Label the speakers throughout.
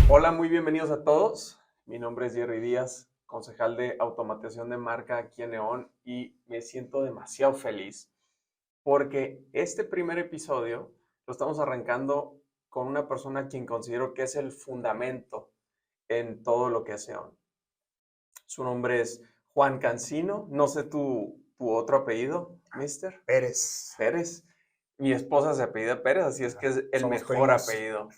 Speaker 1: Hola, muy bienvenidos a todos. Mi nombre es Jerry Díaz, concejal de automatización de marca aquí en Neón y me siento demasiado feliz porque este primer episodio lo estamos arrancando con una persona a quien considero que es el fundamento en todo lo que hace Neón. Su nombre es Juan Cancino, no sé tu otro apellido, mister.
Speaker 2: Pérez.
Speaker 1: Pérez. Mi esposa se apellida Pérez, así es que es el
Speaker 2: Somos
Speaker 1: mejor
Speaker 2: primos.
Speaker 1: apellido.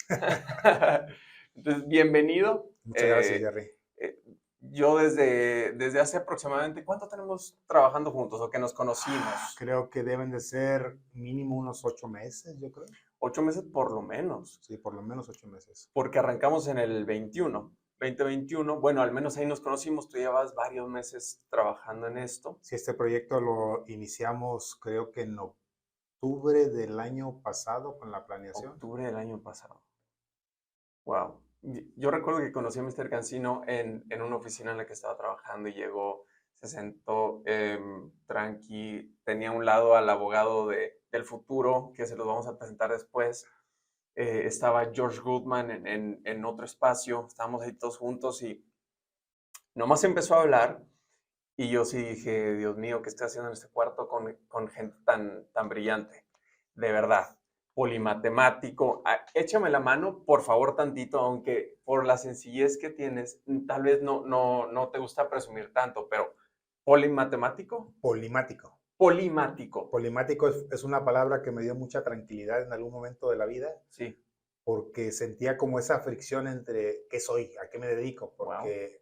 Speaker 1: Entonces, bienvenido.
Speaker 2: Muchas gracias, Jerry.
Speaker 1: Eh, yo desde hace aproximadamente, ¿cuánto tenemos trabajando juntos o que nos conocimos?
Speaker 2: Creo que deben de ser mínimo unos 8 meses, yo creo.
Speaker 1: 8 meses por lo menos,
Speaker 2: Sí, por lo menos 8 meses.
Speaker 1: porque arrancamos en el 2021. Bueno, al menos ahí nos conocimos, tú llevas varios meses trabajando en esto.
Speaker 2: Sí, este proyecto lo iniciamos creo que en octubre del año pasado con la planeación.
Speaker 1: Octubre del año pasado. Wow. Yo recuerdo que conocí a Mr. Cancino en una oficina en la que estaba trabajando y llegó, se sentó tranqui, tenía a un lado al abogado del futuro, que se los vamos a presentar después. Estaba George Goodman en otro espacio, estábamos ahí todos juntos y nomás empezó a hablar y yo sí dije, Dios mío, ¿qué estoy haciendo en este cuarto con gente tan brillante? De verdad, polimatemático. Échame la mano, por favor, tantito, aunque por la sencillez que tienes, tal vez no te gusta presumir tanto, pero polimatemático,
Speaker 2: Polimático.
Speaker 1: polimático.
Speaker 2: Polimático es una palabra que me dio mucha tranquilidad en algún momento de la vida
Speaker 1: Sí,
Speaker 2: porque sentía como esa fricción entre qué soy, a qué me dedico,
Speaker 1: wow,
Speaker 2: porque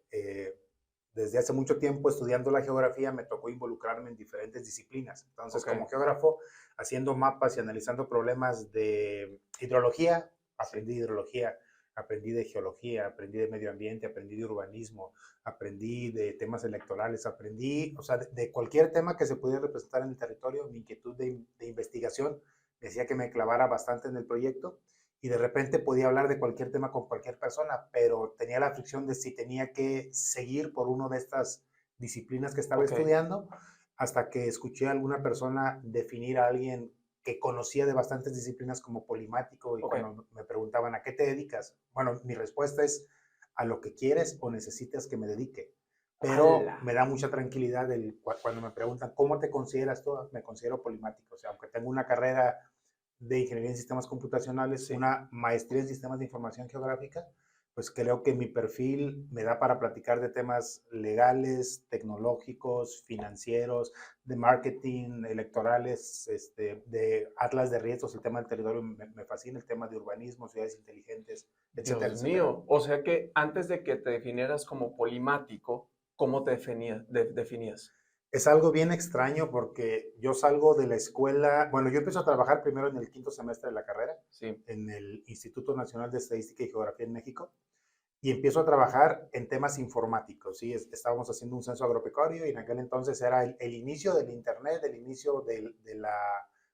Speaker 2: desde hace mucho tiempo estudiando la geografía me tocó involucrarme en diferentes disciplinas. Entonces,
Speaker 1: ok,
Speaker 2: como geógrafo, haciendo mapas y analizando problemas de hidrología,
Speaker 1: sí,
Speaker 2: aprendí de hidrología, aprendí de geología, aprendí de medio ambiente, aprendí de urbanismo, aprendí de temas electorales, aprendí, o sea, de cualquier tema que se pudiera representar en el territorio, mi inquietud de investigación decía que me clavara bastante en el proyecto y de repente podía hablar de cualquier tema con cualquier persona, pero tenía la fricción de si tenía que seguir por una de estas disciplinas que estaba
Speaker 1: ok,
Speaker 2: estudiando, hasta que escuché a alguna persona definir a alguien que conocía de bastantes disciplinas como polimático y
Speaker 1: ok.
Speaker 2: cuando me preguntaban a qué te dedicas, bueno, mi respuesta es a lo que quieres o necesitas que me dedique. Pero
Speaker 1: ¡Hala!
Speaker 2: me da mucha tranquilidad cuando me preguntan, ¿cómo te consideras tú? Me considero polimático. O sea, aunque tengo una carrera de Ingeniería en Sistemas Computacionales,
Speaker 1: Sí.
Speaker 2: una maestría en Sistemas de Información Geográfica, pues creo que mi perfil me da para platicar de temas legales, tecnológicos, financieros, de marketing, electorales, de atlas de riesgos, el tema del territorio me fascina, el tema de urbanismo, ciudades inteligentes, etcétera,
Speaker 1: Dios
Speaker 2: etcétera.
Speaker 1: mío, o sea que antes de que te definieras como polimático, ¿cómo te definías?
Speaker 2: Es algo bien extraño porque yo salgo de la escuela, bueno, yo empiezo a trabajar primero en el quinto semestre de la carrera,
Speaker 1: Sí,
Speaker 2: en el Instituto Nacional de Estadística y Geografía en México, y empiezo a trabajar en temas informáticos. ¿Sí? Estábamos haciendo un censo agropecuario y en aquel entonces era el inicio del Internet, el inicio de la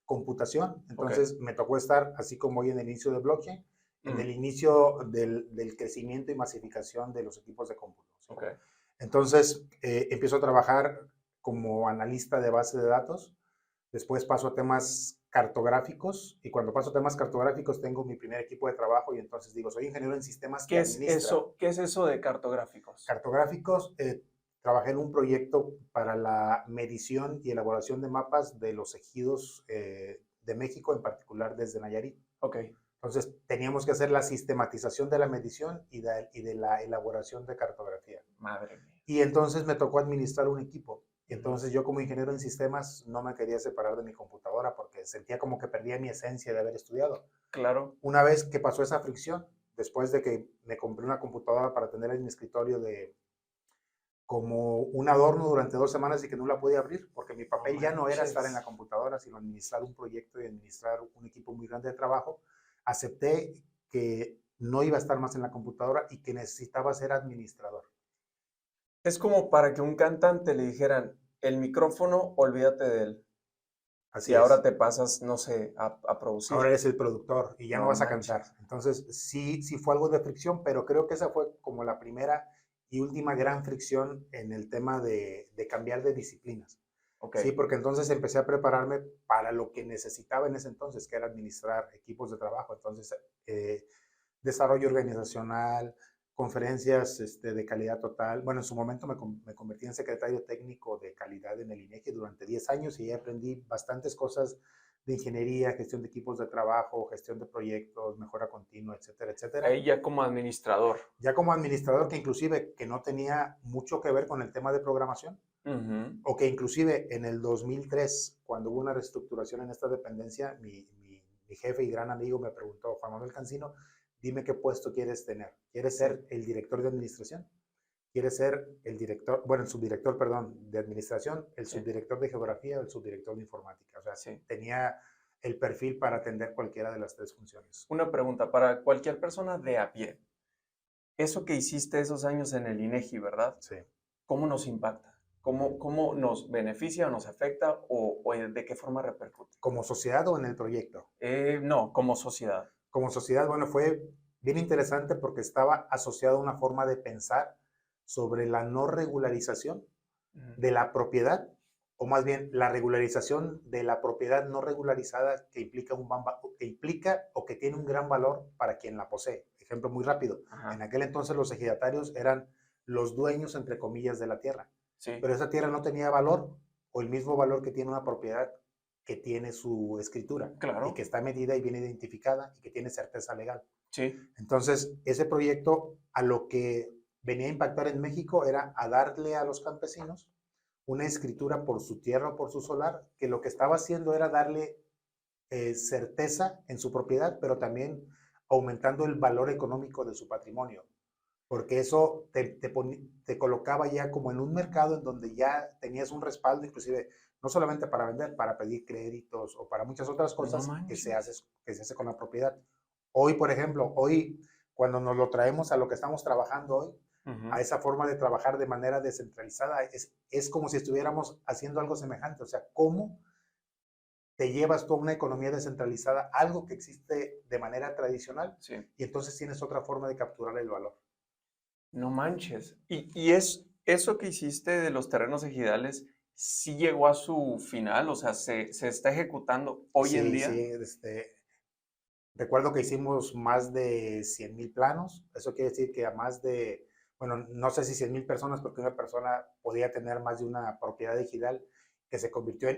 Speaker 2: computación.
Speaker 1: ok.
Speaker 2: Entonces me tocó estar, así como hoy en el inicio de blockchain, en el
Speaker 1: Mm,
Speaker 2: inicio del crecimiento y masificación de los equipos de cómputo. ¿Sí?
Speaker 1: ok.
Speaker 2: Entonces empiezo a trabajar como analista de base de datos. Después paso a temas cartográficos y cuando paso a temas cartográficos tengo mi primer equipo de trabajo y entonces digo, soy ingeniero en sistemas que
Speaker 1: ¿Qué es
Speaker 2: administra.
Speaker 1: eso? ¿Qué es eso de cartográficos?
Speaker 2: Cartográficos, trabajé en un proyecto para la medición y elaboración de mapas de los ejidos de México, en particular desde Nayarit.
Speaker 1: Ok,
Speaker 2: Entonces teníamos que hacer la sistematización de la medición y de la elaboración de cartografía.
Speaker 1: madre mía.
Speaker 2: Y entonces me tocó administrar un equipo.
Speaker 1: Ujú,
Speaker 2: Entonces yo como ingeniero en sistemas no me quería separar de mi computadora porque sentía como que perdía mi esencia de haber estudiado.
Speaker 1: claro,
Speaker 2: Una vez que pasó esa fricción, después de que me compré una computadora para tener en mi escritorio de como un adorno durante 2 semanas y que no la podía abrir, porque mi
Speaker 1: no
Speaker 2: papel ya no era estar en
Speaker 1: manches.
Speaker 2: la computadora, sino administrar un proyecto y administrar un equipo muy grande de trabajo, acepté que no iba a estar más en la computadora y que necesitaba ser administrador.
Speaker 1: Es como para que un cantante le dijeran, el micrófono, olvídate de él. Y
Speaker 2: Así
Speaker 1: ahora
Speaker 2: es.
Speaker 1: te pasas, no sé, a
Speaker 2: Ahora
Speaker 1: producir.
Speaker 2: eres el productor y ya no
Speaker 1: No
Speaker 2: vas a cantar.
Speaker 1: manches.
Speaker 2: Entonces, sí, sí fue algo de fricción, pero creo que esa fue como la primera y última gran fricción en el tema de cambiar de disciplinas.
Speaker 1: Ok,
Speaker 2: Sí, porque entonces empecé a prepararme para lo que necesitaba en ese entonces, que era administrar equipos de trabajo. Entonces, desarrollo organizacional, conferencias de calidad total. Bueno, en su momento me convertí en secretario técnico de calidad en el INEGI durante 10 años y ahí aprendí bastantes cosas de ingeniería, gestión de equipos de trabajo, gestión de proyectos, mejora continua, etcétera, etcétera.
Speaker 1: Ahí ya como administrador.
Speaker 2: Ya como administrador que inclusive que no tenía mucho que ver con el tema de programación, o que inclusive en el 2003, cuando hubo una reestructuración en esta dependencia, mi jefe y gran amigo me preguntó, Juan Manuel Cancino, dime qué puesto quieres tener. ¿Quieres ser el director de administración? ¿Quieres ser el director, bueno, el subdirector, perdón, de administración, el
Speaker 1: Sí.
Speaker 2: subdirector de geografía o el subdirector de informática? O sea,
Speaker 1: Sí.
Speaker 2: tenía el perfil para atender cualquiera de las tres funciones.
Speaker 1: Una pregunta para cualquier persona de a pie. Eso que hiciste esos años en el INEGI, ¿verdad?
Speaker 2: Sí.
Speaker 1: ¿Cómo nos impacta? ¿Cómo nos beneficia o nos afecta o de qué forma repercute?
Speaker 2: ¿Como sociedad o en el proyecto?
Speaker 1: No, como sociedad.
Speaker 2: Como sociedad, bueno, fue bien interesante porque estaba asociado a una forma de pensar sobre la no regularización de la propiedad, o más bien la regularización de la propiedad no regularizada que implica o que tiene un gran valor para quien la posee. Ejemplo muy rápido.
Speaker 1: Ajá.
Speaker 2: En aquel entonces los ejidatarios eran los dueños, entre comillas, de la tierra.
Speaker 1: Sí.
Speaker 2: Pero esa tierra no tenía valor o el mismo valor que tiene una propiedad que tiene su escritura
Speaker 1: Claro.
Speaker 2: y que está medida y bien identificada y que tiene certeza legal.
Speaker 1: Sí.
Speaker 2: Entonces, ese proyecto a lo que venía a impactar en México era a darle a los campesinos una escritura por su tierra o por su solar, que lo que estaba haciendo era darle certeza en su propiedad, pero también aumentando el valor económico de su patrimonio, porque eso te colocaba ya como en un mercado en donde ya tenías un respaldo, inclusive no solamente para vender, para pedir créditos o para muchas otras
Speaker 1: No
Speaker 2: cosas
Speaker 1: manches.
Speaker 2: que se hace con la propiedad. Hoy, por ejemplo, hoy cuando nos lo traemos a lo que estamos trabajando hoy, a esa forma de trabajar de manera descentralizada, es como si estuviéramos haciendo algo semejante. O sea, ¿cómo te llevas tú a una economía descentralizada, algo que existe de manera tradicional,
Speaker 1: Sí.
Speaker 2: y entonces tienes otra forma de capturar el valor?
Speaker 1: No manches. ¿Y es eso que hiciste de los terrenos ejidales, sí llegó a su final? O sea, ¿se está ejecutando hoy en
Speaker 2: Sí, sí,
Speaker 1: día?
Speaker 2: recuerdo que hicimos más de 100,000 planos. Eso quiere decir que a más de, bueno, no sé si 100,000 personas, porque una persona podía tener más de una propiedad ejidal que se convirtió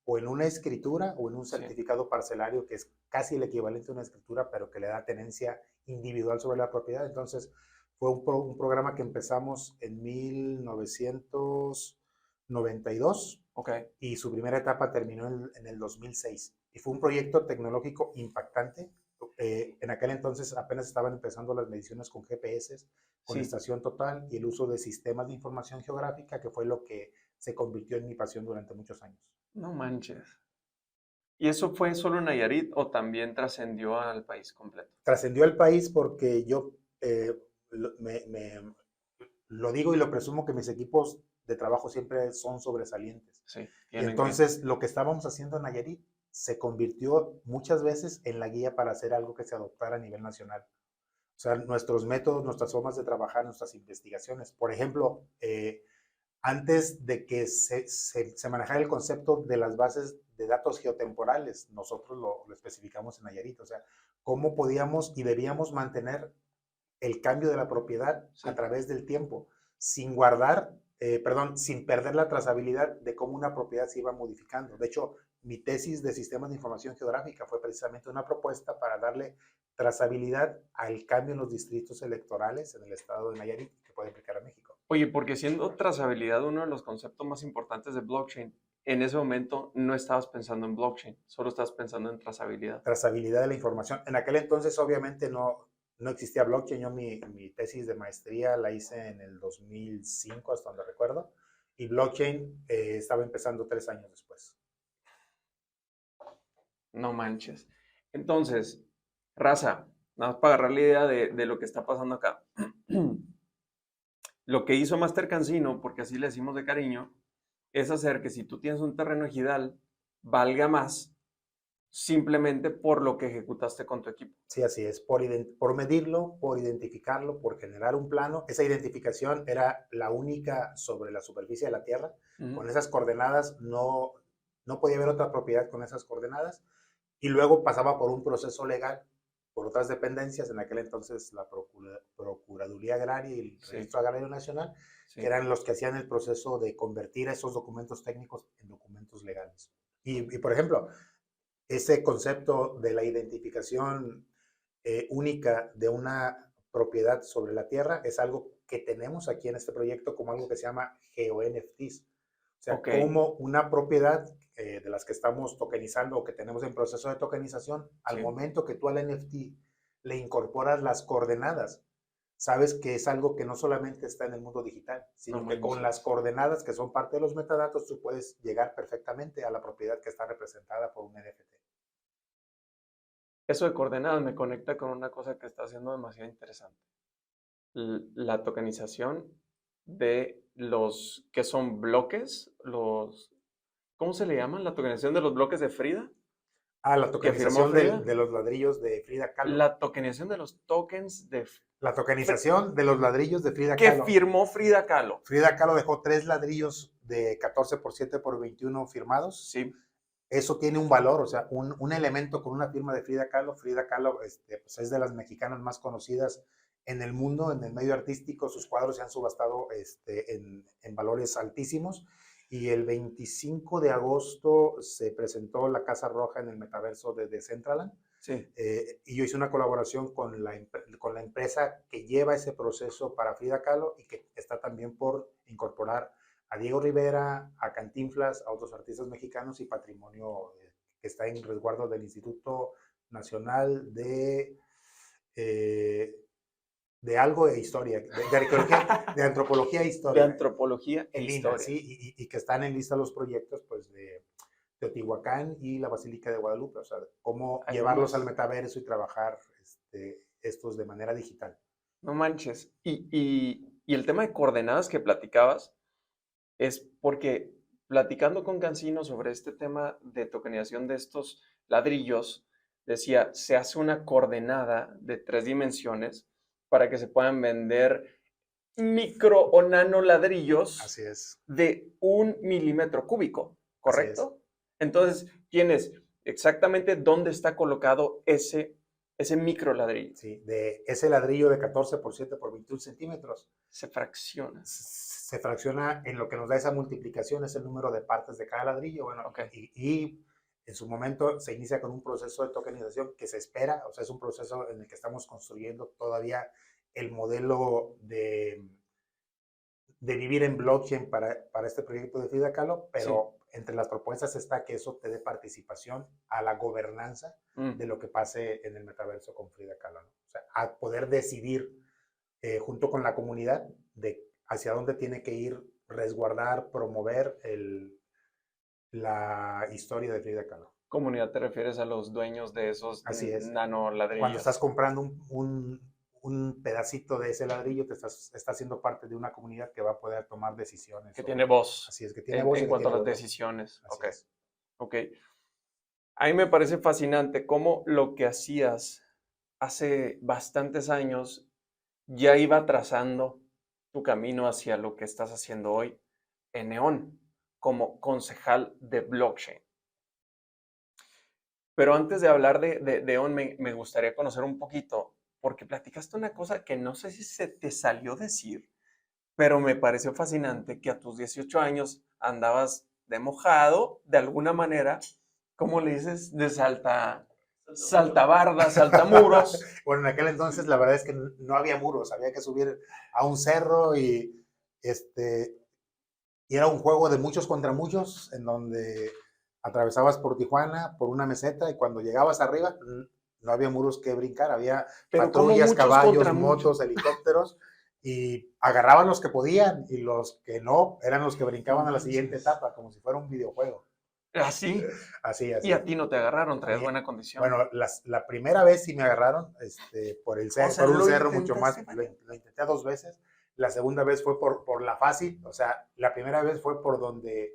Speaker 2: o en una escritura o en un
Speaker 1: Sí.
Speaker 2: certificado parcelario, que es casi el equivalente a una escritura, pero que le da tenencia individual sobre la propiedad. Entonces, fue un programa que empezamos en 1992
Speaker 1: Ok.
Speaker 2: y su primera etapa terminó en el 2006. Y fue un proyecto tecnológico impactante. En aquel entonces apenas estaban empezando las mediciones con GPS, con
Speaker 1: Sí.
Speaker 2: estación total y el uso de sistemas de información geográfica, que fue lo que se convirtió en mi pasión durante muchos años.
Speaker 1: No manches. ¿Y eso fue solo en Nayarit o también trascendió al país completo?
Speaker 2: Trascendió el país porque yo lo, lo digo y lo presumo que mis equipos de trabajo siempre son sobresalientes.
Speaker 1: Sí,
Speaker 2: Y
Speaker 1: tienen que.
Speaker 2: entonces lo que estábamos haciendo en Nayarit se convirtió muchas veces en la guía para hacer algo que se adoptara a nivel nacional. O sea, nuestros métodos, nuestras formas de trabajar, nuestras investigaciones. Por ejemplo, antes de que se manejara el concepto de las bases de datos geotemporales, nosotros lo especificamos en Nayarit. O sea, cómo podíamos y debíamos mantener el cambio de la propiedad
Speaker 1: Sí.
Speaker 2: a través del tiempo, sin guardar, sin perder la trazabilidad de cómo una propiedad se iba modificando. De hecho, mi tesis de sistemas de información geográfica fue precisamente una propuesta para darle trazabilidad al cambio en los distritos electorales en el estado de Nayarit que puede aplicar a México.
Speaker 1: Oye, porque siendo trazabilidad uno de los conceptos más importantes de blockchain, en ese momento no estabas pensando en blockchain, solo estabas pensando en trazabilidad.
Speaker 2: Trazabilidad de la información. En aquel entonces, obviamente, no existía blockchain. Yo mi tesis de maestría la hice en el 2005, hasta donde recuerdo, y blockchain estaba empezando 3 años después.
Speaker 1: No manches. Entonces, raza, nada más para agarrar la idea de lo que está pasando acá. Lo que hizo Master Cancino, porque así le decimos de cariño, es hacer que si tú tienes un terreno ejidal, valga más simplemente por lo que ejecutaste con tu equipo.
Speaker 2: Sí, así es, por medirlo, por identificarlo, por generar un plano. Esa identificación era la única sobre la superficie de la Tierra. Con esas coordenadas no podía haber otra propiedad con esas coordenadas. Y luego pasaba por un proceso legal por otras dependencias, en aquel entonces la Procuraduría Agraria y el Registro Agrario Nacional, que eran los que hacían el proceso de convertir esos documentos técnicos en documentos legales. Y por ejemplo, ese concepto de la identificación única de una propiedad sobre la tierra es algo que tenemos aquí en este proyecto como algo que se llama GeoNFTs. O sea, como una propiedad de las que estamos tokenizando o que tenemos en proceso de tokenización, al momento que tú al NFT le incorporas las coordenadas, sabes que es algo que no solamente está en el mundo digital, sino que con las coordenadas que son parte de los metadatos, tú puedes llegar perfectamente a la propiedad que está representada por un NFT.
Speaker 1: Eso de coordenadas me conecta con una cosa que está haciendo demasiado interesante. La tokenización de los que son bloques, ¿cómo se le llaman? La tokenización de los bloques de Frida.
Speaker 2: La tokenización de los ladrillos de Frida Kahlo.
Speaker 1: La tokenización de los tokens de...
Speaker 2: La tokenización de los ladrillos de Frida
Speaker 1: Kahlo.
Speaker 2: Que
Speaker 1: firmó Frida Kahlo.
Speaker 2: Frida Kahlo dejó 3 ladrillos de 14 por 7 por 21 firmados.
Speaker 1: Sí.
Speaker 2: Eso tiene un valor, o sea, un elemento con una firma de Frida Kahlo. Frida Kahlo pues es de las mexicanas más conocidas en el mundo, en el medio artístico. Sus cuadros se han subastado en valores altísimos. Y el 25 de agosto se presentó la Casa Roja en el metaverso de Decentraland.
Speaker 1: Sí.
Speaker 2: Y yo hice una colaboración con la empresa que lleva ese proceso para Frida Kahlo y que está también por incorporar a Diego Rivera, a Cantinflas, a otros artistas mexicanos y patrimonio que está en resguardo del Instituto Nacional de algo de historia, de arqueología, de antropología e historia.
Speaker 1: De antropología e historia.
Speaker 2: Sí, y que están en lista los proyectos pues, de Teotihuacán y la Basílica de Guadalupe, o sea, cómo llevarlos al metaverso y trabajar estos de manera digital.
Speaker 1: No manches. Y el tema de coordenadas que platicabas es porque platicando con Cancino sobre este tema de tokenización de estos ladrillos, decía, se hace una coordenada de 3 dimensiones para que se puedan vender micro o nano ladrillos.
Speaker 2: Así es.
Speaker 1: De 1 milímetro cúbico, ¿correcto? Entonces, tienes exactamente dónde está colocado ese micro ladrillo.
Speaker 2: Sí, de ese ladrillo de 14 por 7 por 21 centímetros.
Speaker 1: Se fracciona.
Speaker 2: Se fracciona en lo que nos da esa multiplicación, es el número de partes de cada ladrillo. Bueno, y en su momento se inicia con un proceso de tokenización que se espera, o sea, es un proceso en el que estamos construyendo todavía el modelo de vivir en blockchain para este proyecto de Frida Kahlo, pero entre las propuestas está que eso te dé participación a la gobernanza de lo que pase en el metaverso con Frida Kahlo, ¿no? O sea, a poder decidir junto con la comunidad de hacia dónde tiene que ir, resguardar, promover la historia de Frida Kahlo.
Speaker 1: ¿Comunidad te refieres a los dueños de esos nano ladrillos?
Speaker 2: Cuando estás comprando un pedacito de ese ladrillo, te estás haciendo parte de una comunidad que va a poder tomar decisiones.
Speaker 1: Que tiene voz.
Speaker 2: Así es, que tiene voz.
Speaker 1: En cuanto a las decisiones. Ok. A mí me parece fascinante cómo lo que hacías hace bastantes años ya iba trazando tu camino hacia lo que estás haciendo hoy en Neon, como concejal de blockchain. Pero antes de hablar de Neon, me gustaría conocer un poquito, porque platicaste una cosa que no sé si se te salió decir, pero me pareció fascinante que a tus 18 años andabas de mojado, de alguna manera, ¿cómo le dices? De saltabardas, saltamuros.
Speaker 2: Bueno, en aquel entonces la verdad es que no había muros, había que subir a un cerro y era un juego de muchos contra muchos, en donde atravesabas por Tijuana, por una meseta, y cuando llegabas arriba no había muros que brincar, había patrullas, caballos, motos, helicópteros, y agarraban los que podían y los que no, eran los que brincaban a la siguiente etapa, como si fuera un videojuego.
Speaker 1: ¿Así?
Speaker 2: Así.
Speaker 1: ¿Y a ti no te agarraron? ¿Traías buena condición?
Speaker 2: Bueno, la primera vez sí me agarraron por el cerro, por un cerro mucho más. Lo intenté 2 veces. La segunda vez fue por la fácil. O sea, la primera vez fue por donde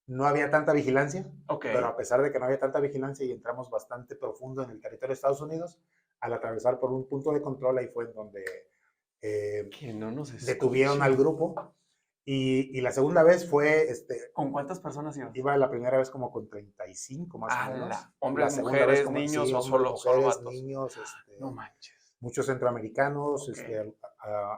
Speaker 2: no había tanta vigilancia. Pero a pesar de que no había tanta vigilancia y entramos bastante profundo en el territorio de Estados Unidos, al atravesar por un punto de control, ahí fue en donde detuvieron al grupo. Y la segunda vez fue,
Speaker 1: ¿Con cuántas personas ibas?
Speaker 2: iba la primera vez como con 35 más o menos.
Speaker 1: ¡Hala!
Speaker 2: La
Speaker 1: ¿Hombres,
Speaker 2: segunda vez
Speaker 1: mujeres,
Speaker 2: como,
Speaker 1: niños
Speaker 2: sí,
Speaker 1: o
Speaker 2: hombres,
Speaker 1: solo
Speaker 2: mujeres,
Speaker 1: vatos?
Speaker 2: niños,
Speaker 1: No manches.
Speaker 2: muchos centroamericanos,
Speaker 1: Ok.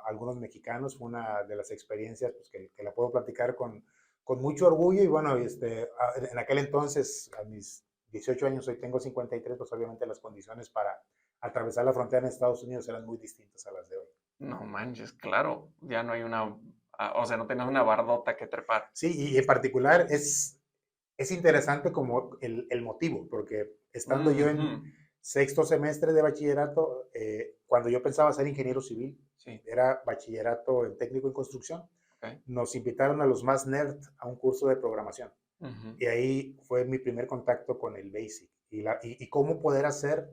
Speaker 2: algunos mexicanos. Fue una de las experiencias pues, que la puedo platicar con mucho orgullo. Y bueno, en aquel entonces, a mis 18 años, hoy tengo 53, pues obviamente las condiciones para atravesar la frontera en Estados Unidos eran muy distintas a las de hoy.
Speaker 1: No manches, claro. Ya no hay o sea, no tenías una bardota que trepar.
Speaker 2: Sí, y en particular es interesante como el motivo, porque estando yo
Speaker 1: Ujú.
Speaker 2: en sexto semestre de bachillerato, cuando yo pensaba ser ingeniero civil,
Speaker 1: Sí,
Speaker 2: era bachillerato en técnico en construcción,
Speaker 1: ok.
Speaker 2: nos invitaron a los más nerd a un curso de programación.
Speaker 1: Ujú.
Speaker 2: Y ahí fue mi primer contacto con el BASIC y cómo poder hacer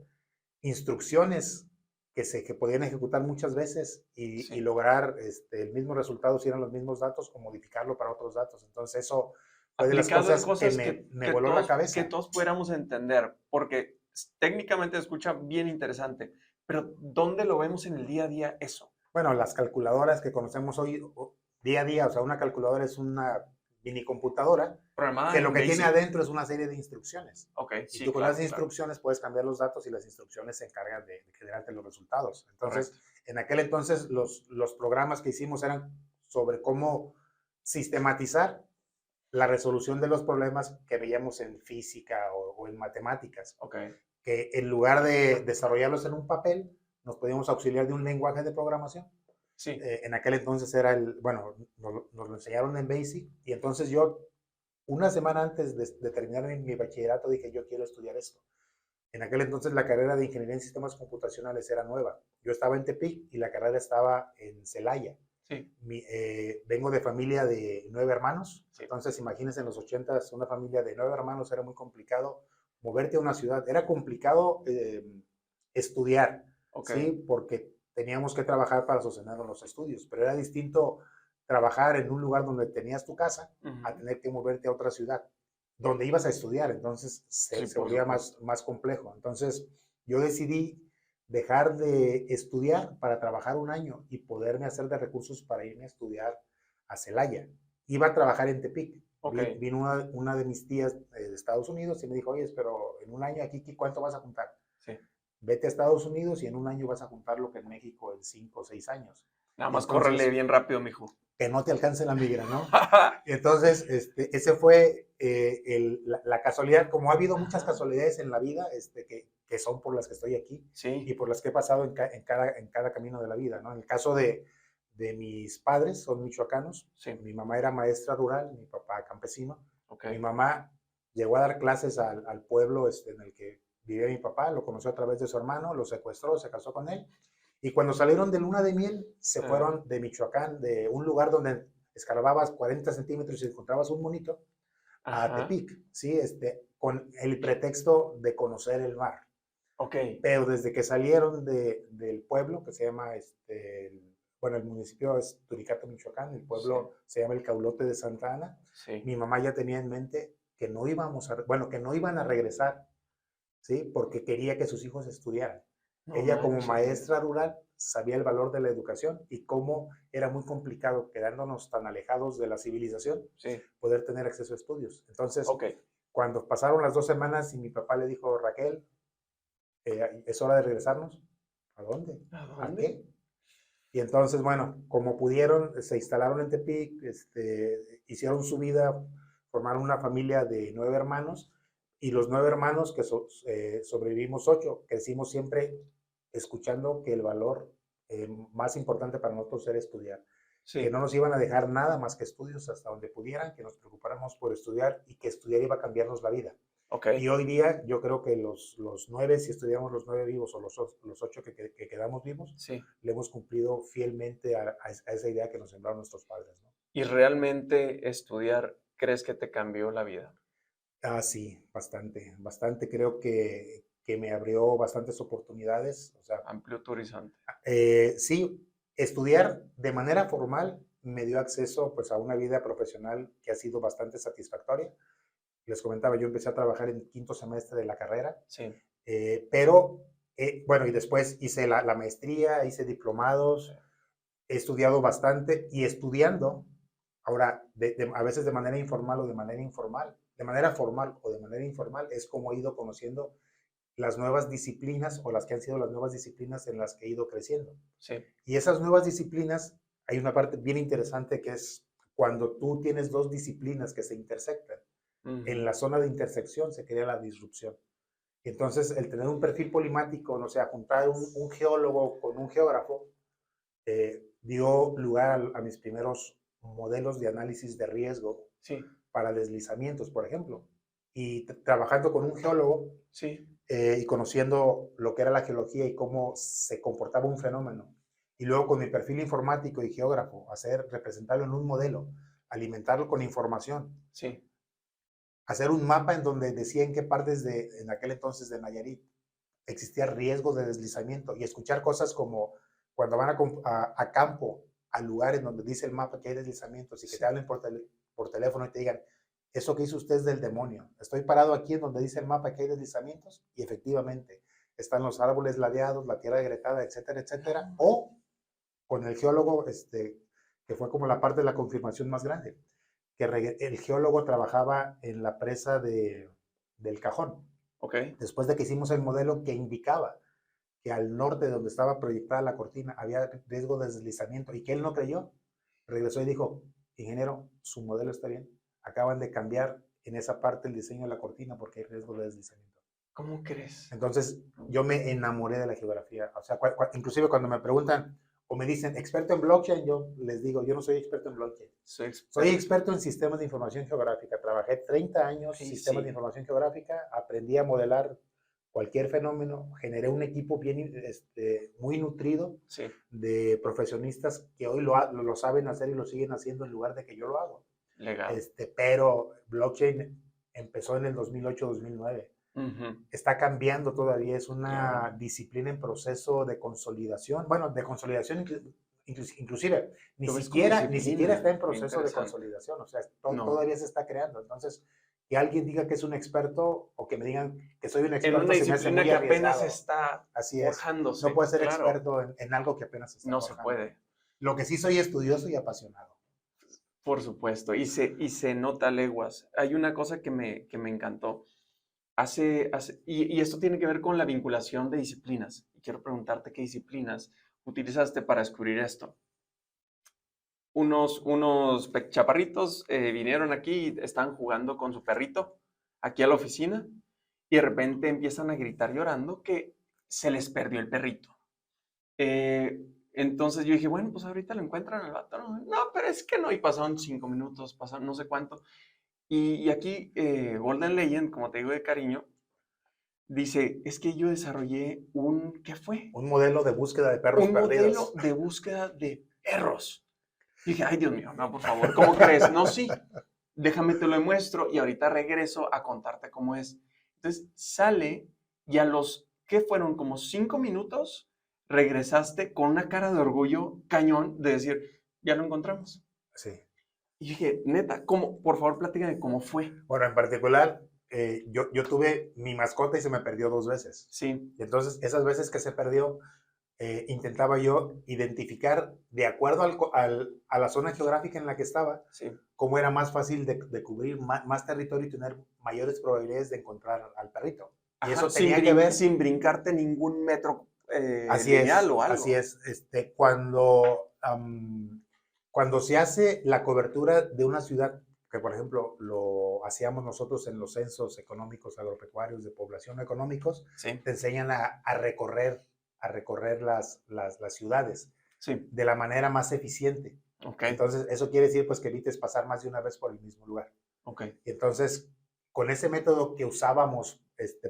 Speaker 2: instrucciones que podían ejecutar muchas veces y
Speaker 1: Sí.
Speaker 2: lograr el mismo resultado si eran los mismos datos o modificarlo para otros datos. Entonces eso fue de las
Speaker 1: Aplicado en
Speaker 2: cosas que
Speaker 1: cosas
Speaker 2: me voló la
Speaker 1: que
Speaker 2: cabeza.
Speaker 1: todos pudiéramos entender, porque técnicamente se escucha bien interesante, pero ¿dónde lo vemos en el día a día eso?
Speaker 2: Bueno, las calculadoras que conocemos hoy día a día, o sea, una calculadora es una mini computadora
Speaker 1: ¿Programada
Speaker 2: que lo
Speaker 1: en
Speaker 2: que tiene
Speaker 1: BASIC?
Speaker 2: adentro es una serie de instrucciones.
Speaker 1: Ok,
Speaker 2: Y
Speaker 1: sí,
Speaker 2: tú con las
Speaker 1: claro, claro.
Speaker 2: instrucciones puedes cambiar los datos y las instrucciones se encargan de generarte los resultados. Entonces,
Speaker 1: Correcto.
Speaker 2: en aquel entonces los programas que hicimos eran sobre cómo sistematizar la resolución de los problemas que veíamos en física o en matemáticas,
Speaker 1: Ok.
Speaker 2: que en lugar de desarrollarlos en un papel, nos podíamos auxiliar de un lenguaje de programación.
Speaker 1: Sí.
Speaker 2: En aquel entonces era bueno, nos lo enseñaron en BASIC y entonces yo, una semana antes de terminar mi bachillerato, dije, yo quiero estudiar esto. En aquel entonces la carrera de Ingeniería en Sistemas Computacionales era nueva. Yo estaba en Tepic y la carrera estaba en Celaya.
Speaker 1: Sí.
Speaker 2: Vengo de familia de 9 hermanos,
Speaker 1: Sí.
Speaker 2: entonces imagínense en los 80s una familia de 9 hermanos era muy complicado moverte a una ciudad, era complicado estudiar,
Speaker 1: Ok.
Speaker 2: ¿sí? Porque teníamos que trabajar para sostener los estudios, pero era distinto trabajar en un lugar donde tenías tu casa a
Speaker 1: Ujú.
Speaker 2: tener que moverte a otra ciudad donde ibas a estudiar, entonces
Speaker 1: Sí,
Speaker 2: se
Speaker 1: por
Speaker 2: volvía
Speaker 1: supuesto.
Speaker 2: más complejo. Entonces yo decidí dejar de estudiar para trabajar un año y poderme hacer de recursos para irme a estudiar a Celaya. Iba a trabajar en Tepic.
Speaker 1: Ok.
Speaker 2: Vino una de mis tías de Estados Unidos y me dijo, oye, pero en un año aquí, ¿cuánto vas a juntar?
Speaker 1: Sí.
Speaker 2: Vete a Estados Unidos y en un año vas a juntar lo que en México en 5 o 6 años.
Speaker 1: Nada
Speaker 2: Y
Speaker 1: más córrele
Speaker 2: entonces,
Speaker 1: bien rápido, mijo.
Speaker 2: que no te alcance la migra, ¿no? Entonces, ese fue la casualidad, como ha habido muchas
Speaker 1: Ajá.
Speaker 2: casualidades en la vida que son por las que estoy aquí y
Speaker 1: Sí.
Speaker 2: por las que he pasado en cada camino de la vida, ¿no? En el caso de mis padres, son michoacanos,
Speaker 1: Sí.
Speaker 2: mi mamá era maestra rural, mi papá campesino,
Speaker 1: Ok.
Speaker 2: mi mamá llegó a dar clases al pueblo en el que vivía mi papá, lo conoció a través de su hermano, lo secuestró, se casó con él y cuando salieron de luna de miel, se fueron de Michoacán, de un lugar donde escarbabas 40 centímetros y encontrabas un monito, a
Speaker 1: Ajá.
Speaker 2: Tepic, ¿sí? Con el pretexto de conocer el mar.
Speaker 1: Ok.
Speaker 2: Pero desde que salieron del pueblo, que se llama, bueno, el municipio es Turicato, Michoacán, el
Speaker 1: Sí.
Speaker 2: pueblo se llama el Caulote de Santa Ana,
Speaker 1: Sí.
Speaker 2: mi mamá ya tenía en mente que no íbamos bueno, que no iban a regresar, ¿sí? Porque quería que sus hijos estudiaran.
Speaker 1: No
Speaker 2: Ella como
Speaker 1: manches.
Speaker 2: maestra rural sabía el valor de la educación y cómo era muy complicado, quedándonos tan alejados de la civilización,
Speaker 1: Sí.
Speaker 2: poder tener acceso a estudios. Entonces,
Speaker 1: Ok.
Speaker 2: cuando pasaron las 2 semanas y mi papá le dijo, Raquel, es hora de regresarnos. ¿A dónde?
Speaker 1: ¿A
Speaker 2: ¿A
Speaker 1: dónde?
Speaker 2: qué? Y entonces, bueno, como pudieron, se instalaron en Tepic, hicieron su vida, formaron una familia de 9 hermanos y los 9 hermanos que sobrevivimos 8, crecimos siempre escuchando que el valor más importante para nosotros era estudiar, que
Speaker 1: Sí.
Speaker 2: no nos iban a dejar nada más que estudios hasta donde pudieran, que nos preocupáramos por estudiar y que estudiar iba a cambiarnos la vida.
Speaker 1: Ok.
Speaker 2: Y hoy día yo creo que los 9, si estudiamos los 9 vivos o los 8 que quedamos vivos,
Speaker 1: Sí.
Speaker 2: le hemos cumplido fielmente a esa idea que nos sembraron nuestros padres, ¿no?
Speaker 1: ¿Y realmente estudiar crees que te cambió la vida?
Speaker 2: Ah, sí, bastante, bastante. Creo que me abrió bastantes oportunidades. O sea,
Speaker 1: Amplió tu horizonte.
Speaker 2: sí, estudiar de manera formal me dio acceso pues a una vida profesional que ha sido bastante satisfactoria. Les comentaba, yo empecé a trabajar en quinto semestre de la carrera,
Speaker 1: Sí.
Speaker 2: pero bueno, y después hice la maestría, hice
Speaker 1: Sí.
Speaker 2: diplomados, he estudiado bastante y estudiando, Ahora, a veces de manera informal o de manera informal, de manera formal o de manera informal, es como he ido conociendo las nuevas disciplinas o las que han sido las nuevas disciplinas en las que he ido creciendo.
Speaker 1: Sí.
Speaker 2: Y esas nuevas disciplinas, hay una parte bien interesante que es cuando tú tienes dos disciplinas que se intersectan. En la zona de intersección se crea la disrupción. Entonces, el tener un perfil polimático, no sé, juntar un geólogo con un geógrafo, dio lugar a mis primeros modelos de análisis de riesgo
Speaker 1: Sí.
Speaker 2: para deslizamientos, por ejemplo. Y trabajando con un geólogo
Speaker 1: Sí.
Speaker 2: y conociendo lo que era la geología y cómo se comportaba un fenómeno. Y luego con mi perfil informático y geógrafo, representarlo en un modelo, alimentarlo con información.
Speaker 1: Sí.
Speaker 2: Hacer un mapa en donde decía en qué partes en aquel entonces de Nayarit existía riesgo de deslizamiento y escuchar cosas como cuando van a campo, a lugares donde dice el mapa que hay deslizamientos y que te hablen por teléfono y te digan, eso que hizo usted es del demonio. Estoy parado aquí en donde dice el mapa que hay deslizamientos y efectivamente están los árboles ladeados, la tierra agrietada, etcétera, etcétera. O con el geólogo, que fue como la parte de la confirmación más grande, que el geólogo trabajaba en la presa del Cajón.
Speaker 1: Okay.
Speaker 2: Después de que hicimos el modelo que indicaba que al norte de donde estaba proyectada la cortina había riesgo de deslizamiento y que él no creyó, regresó y dijo, ingeniero, su modelo está bien, acaban de cambiar en esa parte el diseño de la cortina porque hay riesgo de deslizamiento.
Speaker 1: ¿Cómo crees?
Speaker 2: Entonces yo me enamoré de la geografía, o sea, inclusive cuando me preguntan o me dicen experto en blockchain, yo les digo, yo no soy experto en blockchain. Soy experto en sistemas de información geográfica. Trabajé 30 años en sistemas de información geográfica, aprendí a modelar cualquier fenómeno, generé un equipo bien, muy nutrido de profesionistas que hoy lo saben hacer y lo siguen haciendo en lugar de que yo lo hago.
Speaker 1: Legal.
Speaker 2: Pero blockchain empezó en el 2008-2009. Está cambiando todavía, es una disciplina en proceso de consolidación, bueno, de consolidación inclusive, ni siquiera está en proceso de consolidación, o sea, todavía se está creando. Entonces, que alguien diga que es un experto o que me digan que soy un experto
Speaker 1: en una
Speaker 2: se me hace muy
Speaker 1: que
Speaker 2: arriesgado.
Speaker 1: apenas está forjándose.
Speaker 2: No puedes ser experto en algo que apenas está
Speaker 1: no
Speaker 2: forjando.
Speaker 1: Se puede.
Speaker 2: Lo que sí soy estudioso y apasionado.
Speaker 1: Por supuesto, y se nota leguas. Hay una cosa que me encantó. Y esto tiene que ver con la vinculación de disciplinas. Y quiero preguntarte qué disciplinas utilizaste para descubrir esto. Unos chaparritos vinieron aquí y estaban jugando con su perrito aquí a la oficina y de repente empiezan a gritar llorando que se les perdió el perrito. Entonces yo dije, bueno, pues ahorita lo encuentran al vato. No, pero es que no. Y pasaron 5 minutos, pasaron no sé cuánto. Y aquí Golden Legend, como te digo de cariño, dice, es que yo desarrollé ¿qué fue?
Speaker 2: Un modelo de búsqueda de perros perdidos.
Speaker 1: Un modelo de búsqueda de perros. Y dije, ay, Dios mío, no, por favor, ¿cómo crees? No, sí, déjame te lo demuestro y ahorita regreso a contarte cómo es. Entonces sale y ¿qué fueron? Como 5 minutos, regresaste con una cara de orgullo cañón de decir, ya lo encontramos.
Speaker 2: Sí.
Speaker 1: Y dije, neta, ¿cómo? Por favor, platícame cómo fue.
Speaker 2: Bueno, en particular, yo tuve mi mascota y se me perdió 2 veces.
Speaker 1: Sí.
Speaker 2: Y entonces, esas veces que se perdió, intentaba yo identificar, de acuerdo a la zona geográfica en la que estaba, cómo era más fácil de cubrir más territorio y tener mayores probabilidades de encontrar al perrito.
Speaker 1: Ajá,
Speaker 2: y eso tenía que ver...
Speaker 1: Sin brincarte ningún metro
Speaker 2: así
Speaker 1: lineal
Speaker 2: es,
Speaker 1: o algo.
Speaker 2: Así es. Cuando se hace la cobertura de una ciudad, que por ejemplo lo hacíamos nosotros en los censos económicos agropecuarios de población económicos, te enseñan a recorrer las ciudades de la manera más eficiente. Entonces, eso quiere decir pues que evites pasar más de una vez por el mismo lugar. Y entonces, con ese método que usábamos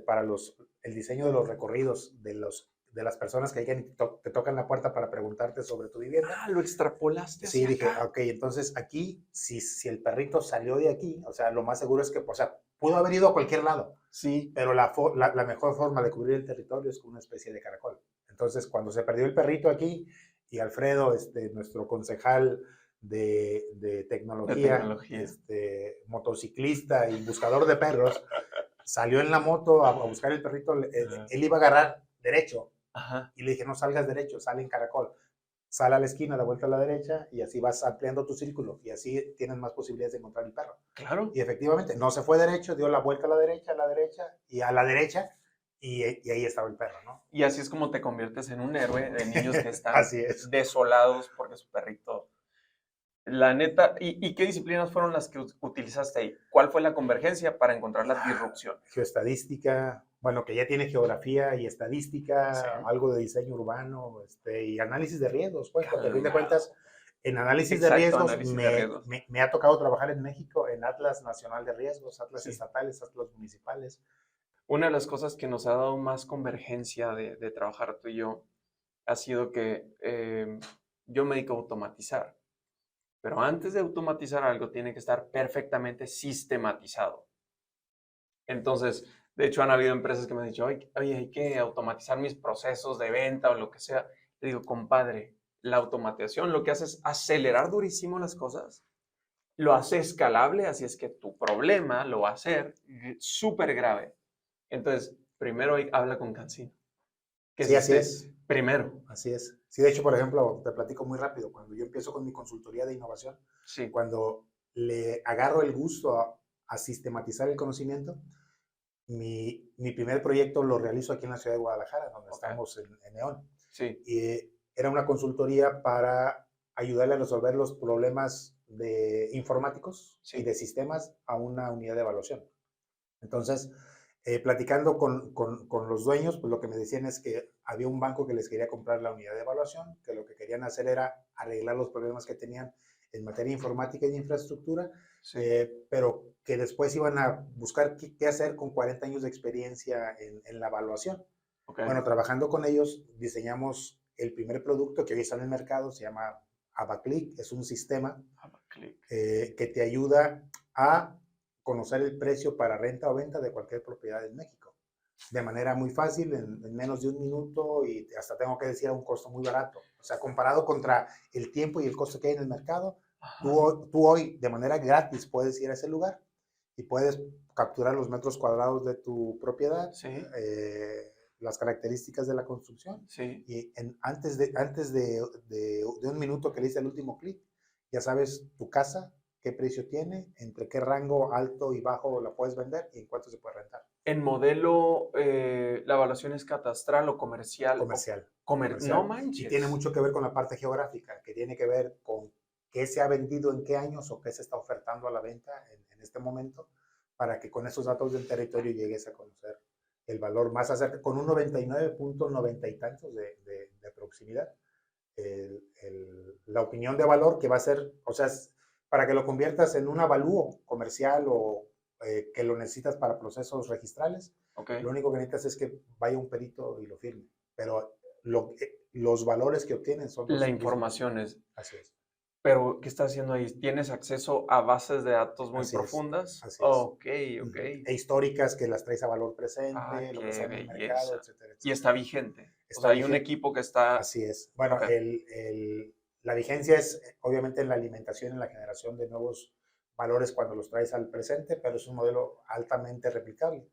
Speaker 2: para el diseño de los recorridos de las personas que llegan y te tocan la puerta para preguntarte sobre tu vivienda.
Speaker 1: Ah, lo extrapolaste.
Speaker 2: Sí, dije, ok, entonces aquí, si el perrito salió de aquí, o sea, lo más seguro es que, o sea, pudo haber ido a cualquier lado.
Speaker 1: Sí.
Speaker 2: Pero la mejor forma de cubrir el territorio es con una especie de caracol. Entonces, cuando se perdió el perrito aquí, y Alfredo, nuestro concejal de tecnología, motociclista y buscador de perros, salió en la moto a buscar el perrito, él iba a agarrar derecho.
Speaker 1: Ajá.
Speaker 2: Y le dije, no salgas derecho, sale en caracol. sal a la esquina, da vuelta a la derecha y así vas ampliando tu círculo y así tienes más posibilidades de encontrar el perro.
Speaker 1: Claro.
Speaker 2: Y efectivamente, no se fue derecho, dio la vuelta a la derecha y a la derecha y ahí estaba el perro, ¿no?
Speaker 1: Y así es como te conviertes en un héroe de niños que están
Speaker 2: Así es.
Speaker 1: desolados porque su perrito... La neta, ¿y qué disciplinas fueron las que utilizaste ahí? ¿Cuál fue la convergencia para encontrar la disrupción?
Speaker 2: Geoestadística, bueno, que ya tiene geografía y estadística,
Speaker 1: Sí.
Speaker 2: algo de diseño urbano, y análisis de riesgos, pues, porque a fin de
Speaker 1: Calmado.
Speaker 2: cuentas, en análisis de
Speaker 1: Exacto,
Speaker 2: riesgos,
Speaker 1: análisis de riesgos.
Speaker 2: me ha tocado trabajar en México en Atlas Nacional de Riesgos, Atlas
Speaker 1: Sí.
Speaker 2: estatales, Atlas municipales.
Speaker 1: Una de las cosas que nos ha dado más convergencia de trabajar tú y yo ha sido que yo me dedico a automatizar. Pero antes de automatizar algo, tiene que estar perfectamente sistematizado. Entonces, de hecho, han habido empresas que me han dicho, oye, hay que automatizar mis procesos de venta o lo que sea. Le digo, compadre, la automatización lo que hace es acelerar durísimo las cosas, lo hace escalable, así es que tu problema lo va a hacer súper grave. Entonces, primero habla con Cancino. Que
Speaker 2: Sí,
Speaker 1: es
Speaker 2: así es.
Speaker 1: primero.
Speaker 2: Así es. Sí, de hecho, por ejemplo, te platico muy rápido. Cuando yo empiezo con mi consultoría de innovación,
Speaker 1: Sí.
Speaker 2: cuando le agarro el gusto a sistematizar el conocimiento, mi primer proyecto lo realizo aquí en la ciudad de Guadalajara, donde estamos en Neón.
Speaker 1: Sí.
Speaker 2: Y era una consultoría para ayudarle a resolver los problemas de informáticos y de sistemas a una unidad de evaluación. Entonces, platicando con los dueños, pues lo que me decían es que había un banco que les quería comprar la unidad de evaluación, que lo que querían hacer era arreglar los problemas que tenían en materia informática y de infraestructura,
Speaker 1: Sí.
Speaker 2: pero que después iban a buscar qué hacer con 40 años de experiencia en la evaluación.
Speaker 1: Okay.
Speaker 2: Bueno, trabajando con ellos, diseñamos el primer producto que hoy está en el mercado, se llama Abaclick, es un sistema que te ayuda a conocer el precio para renta o venta de cualquier propiedad en México. De manera muy fácil, en menos de un minuto y hasta tengo que decir a un costo muy barato. O sea, comparado contra el tiempo y el costo que hay en el mercado, tú hoy de manera gratis puedes ir a ese lugar y puedes capturar los metros cuadrados de tu propiedad,
Speaker 1: sí.
Speaker 2: las características de la construcción.
Speaker 1: Sí.
Speaker 2: Y antes de un minuto que le hice el último clic, ya sabes tu casa, qué precio tiene, entre qué rango alto y bajo la puedes vender y en cuánto se puede rentar.
Speaker 1: ¿En modelo la evaluación es catastral o comercial?
Speaker 2: Comercial.
Speaker 1: No manches.
Speaker 2: Y tiene mucho que ver con la parte geográfica, que tiene que ver con qué se ha vendido en qué años o qué se está ofertando a la venta en este momento, para que con esos datos del territorio llegues a conocer el valor más acerca, con un 99.90 y tantos de proximidad. La opinión de valor que va a ser, o sea, para que lo conviertas en un avalúo comercial o que lo necesitas para procesos registrales,
Speaker 1: Okay.
Speaker 2: lo único que necesitas es que vaya un perito y lo firme. Pero los valores que obtienen son los
Speaker 1: La información
Speaker 2: mismos.
Speaker 1: es.
Speaker 2: Así es.
Speaker 1: Pero, ¿qué estás haciendo ahí? ¿Tienes acceso a bases de datos muy
Speaker 2: Así
Speaker 1: profundas?
Speaker 2: Es. Así es.
Speaker 1: Ok.
Speaker 2: E históricas que las traes a valor presente, lo que
Speaker 1: Qué
Speaker 2: está en el mercado,
Speaker 1: belleza.
Speaker 2: etcétera, etcétera.
Speaker 1: Y está vigente.
Speaker 2: Está
Speaker 1: O sea, hay un
Speaker 2: vigente.
Speaker 1: equipo que está...
Speaker 2: Así es. Bueno,
Speaker 1: Okay.
Speaker 2: La vigencia es obviamente en la alimentación, en la generación de nuevos valores cuando los traes al presente, pero es un modelo altamente replicable.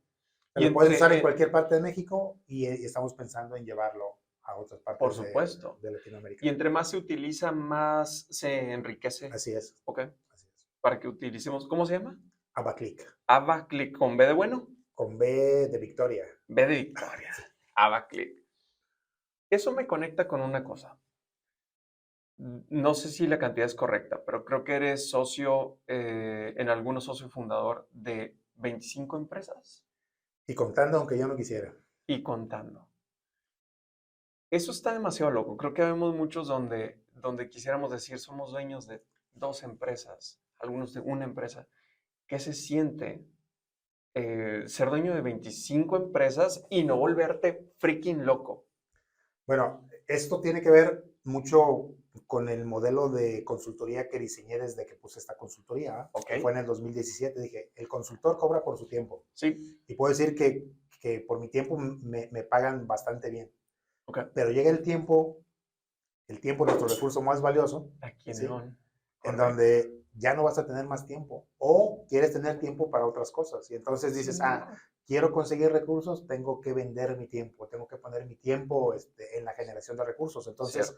Speaker 1: Y
Speaker 2: Lo puedes usar en
Speaker 1: entre,
Speaker 2: cualquier parte de México y estamos pensando en llevarlo a otras
Speaker 1: por
Speaker 2: partes
Speaker 1: supuesto.
Speaker 2: de Latinoamérica.
Speaker 1: Y entre más se utiliza, más se enriquece.
Speaker 2: Así es.
Speaker 1: Ok.
Speaker 2: Así es.
Speaker 1: Para que utilicemos, ¿cómo se llama?
Speaker 2: Abaclick.
Speaker 1: Abaclick, ¿con B de bueno?
Speaker 2: Con B de Victoria.
Speaker 1: B de Victoria.
Speaker 2: Sí.
Speaker 1: Abaclick. Eso me conecta con una cosa. No sé si la cantidad es correcta, pero creo que eres socio, en algunos socio fundador de 25 empresas.
Speaker 2: Y contando, aunque yo no quisiera.
Speaker 1: Y contando. Eso está demasiado loco. Creo que vemos muchos donde quisiéramos decir somos dueños de 2 empresas, algunos de una empresa. ¿Qué se siente ser dueño de 25 empresas y no volverte freaking loco?
Speaker 2: Bueno, esto tiene que ver mucho con el modelo de consultoría que diseñé desde que puse esta consultoría, que fue en el 2017. Dije, el consultor cobra por su tiempo.
Speaker 1: Sí.
Speaker 2: Y puedo decir que por mi tiempo me pagan bastante bien.
Speaker 1: Okay.
Speaker 2: Pero llega el tiempo nuestro recurso más valioso,
Speaker 1: Aquí en
Speaker 2: ¿sí?
Speaker 1: León.
Speaker 2: En donde ya no vas a tener más tiempo o quieres tener tiempo para otras cosas. Y entonces dices, quiero conseguir recursos, tengo que vender mi tiempo, tengo que poner mi tiempo en la generación de recursos. Entonces,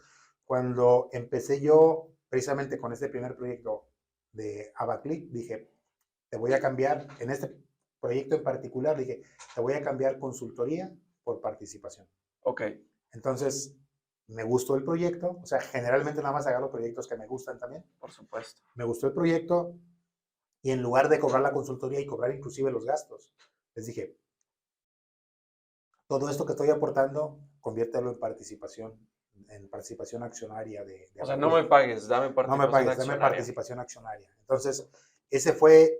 Speaker 2: cuando empecé yo precisamente con este primer proyecto de Abaclick, dije, te voy a cambiar, en este proyecto en particular, dije, te voy a cambiar consultoría por participación.
Speaker 1: Ok,
Speaker 2: Entonces, me gustó el proyecto, o sea, generalmente nada más agarro proyectos que me gustan también.
Speaker 1: por supuesto.
Speaker 2: Me gustó el proyecto y en lugar de cobrar la consultoría y cobrar inclusive los gastos, les dije, todo esto que estoy aportando, conviértelo en participación accionaria de
Speaker 1: O sea, no me
Speaker 2: Abaclick.
Speaker 1: pagues, dame
Speaker 2: No me
Speaker 1: participación
Speaker 2: pagues, dame
Speaker 1: accionaria.
Speaker 2: participación accionaria. Entonces, ese fue,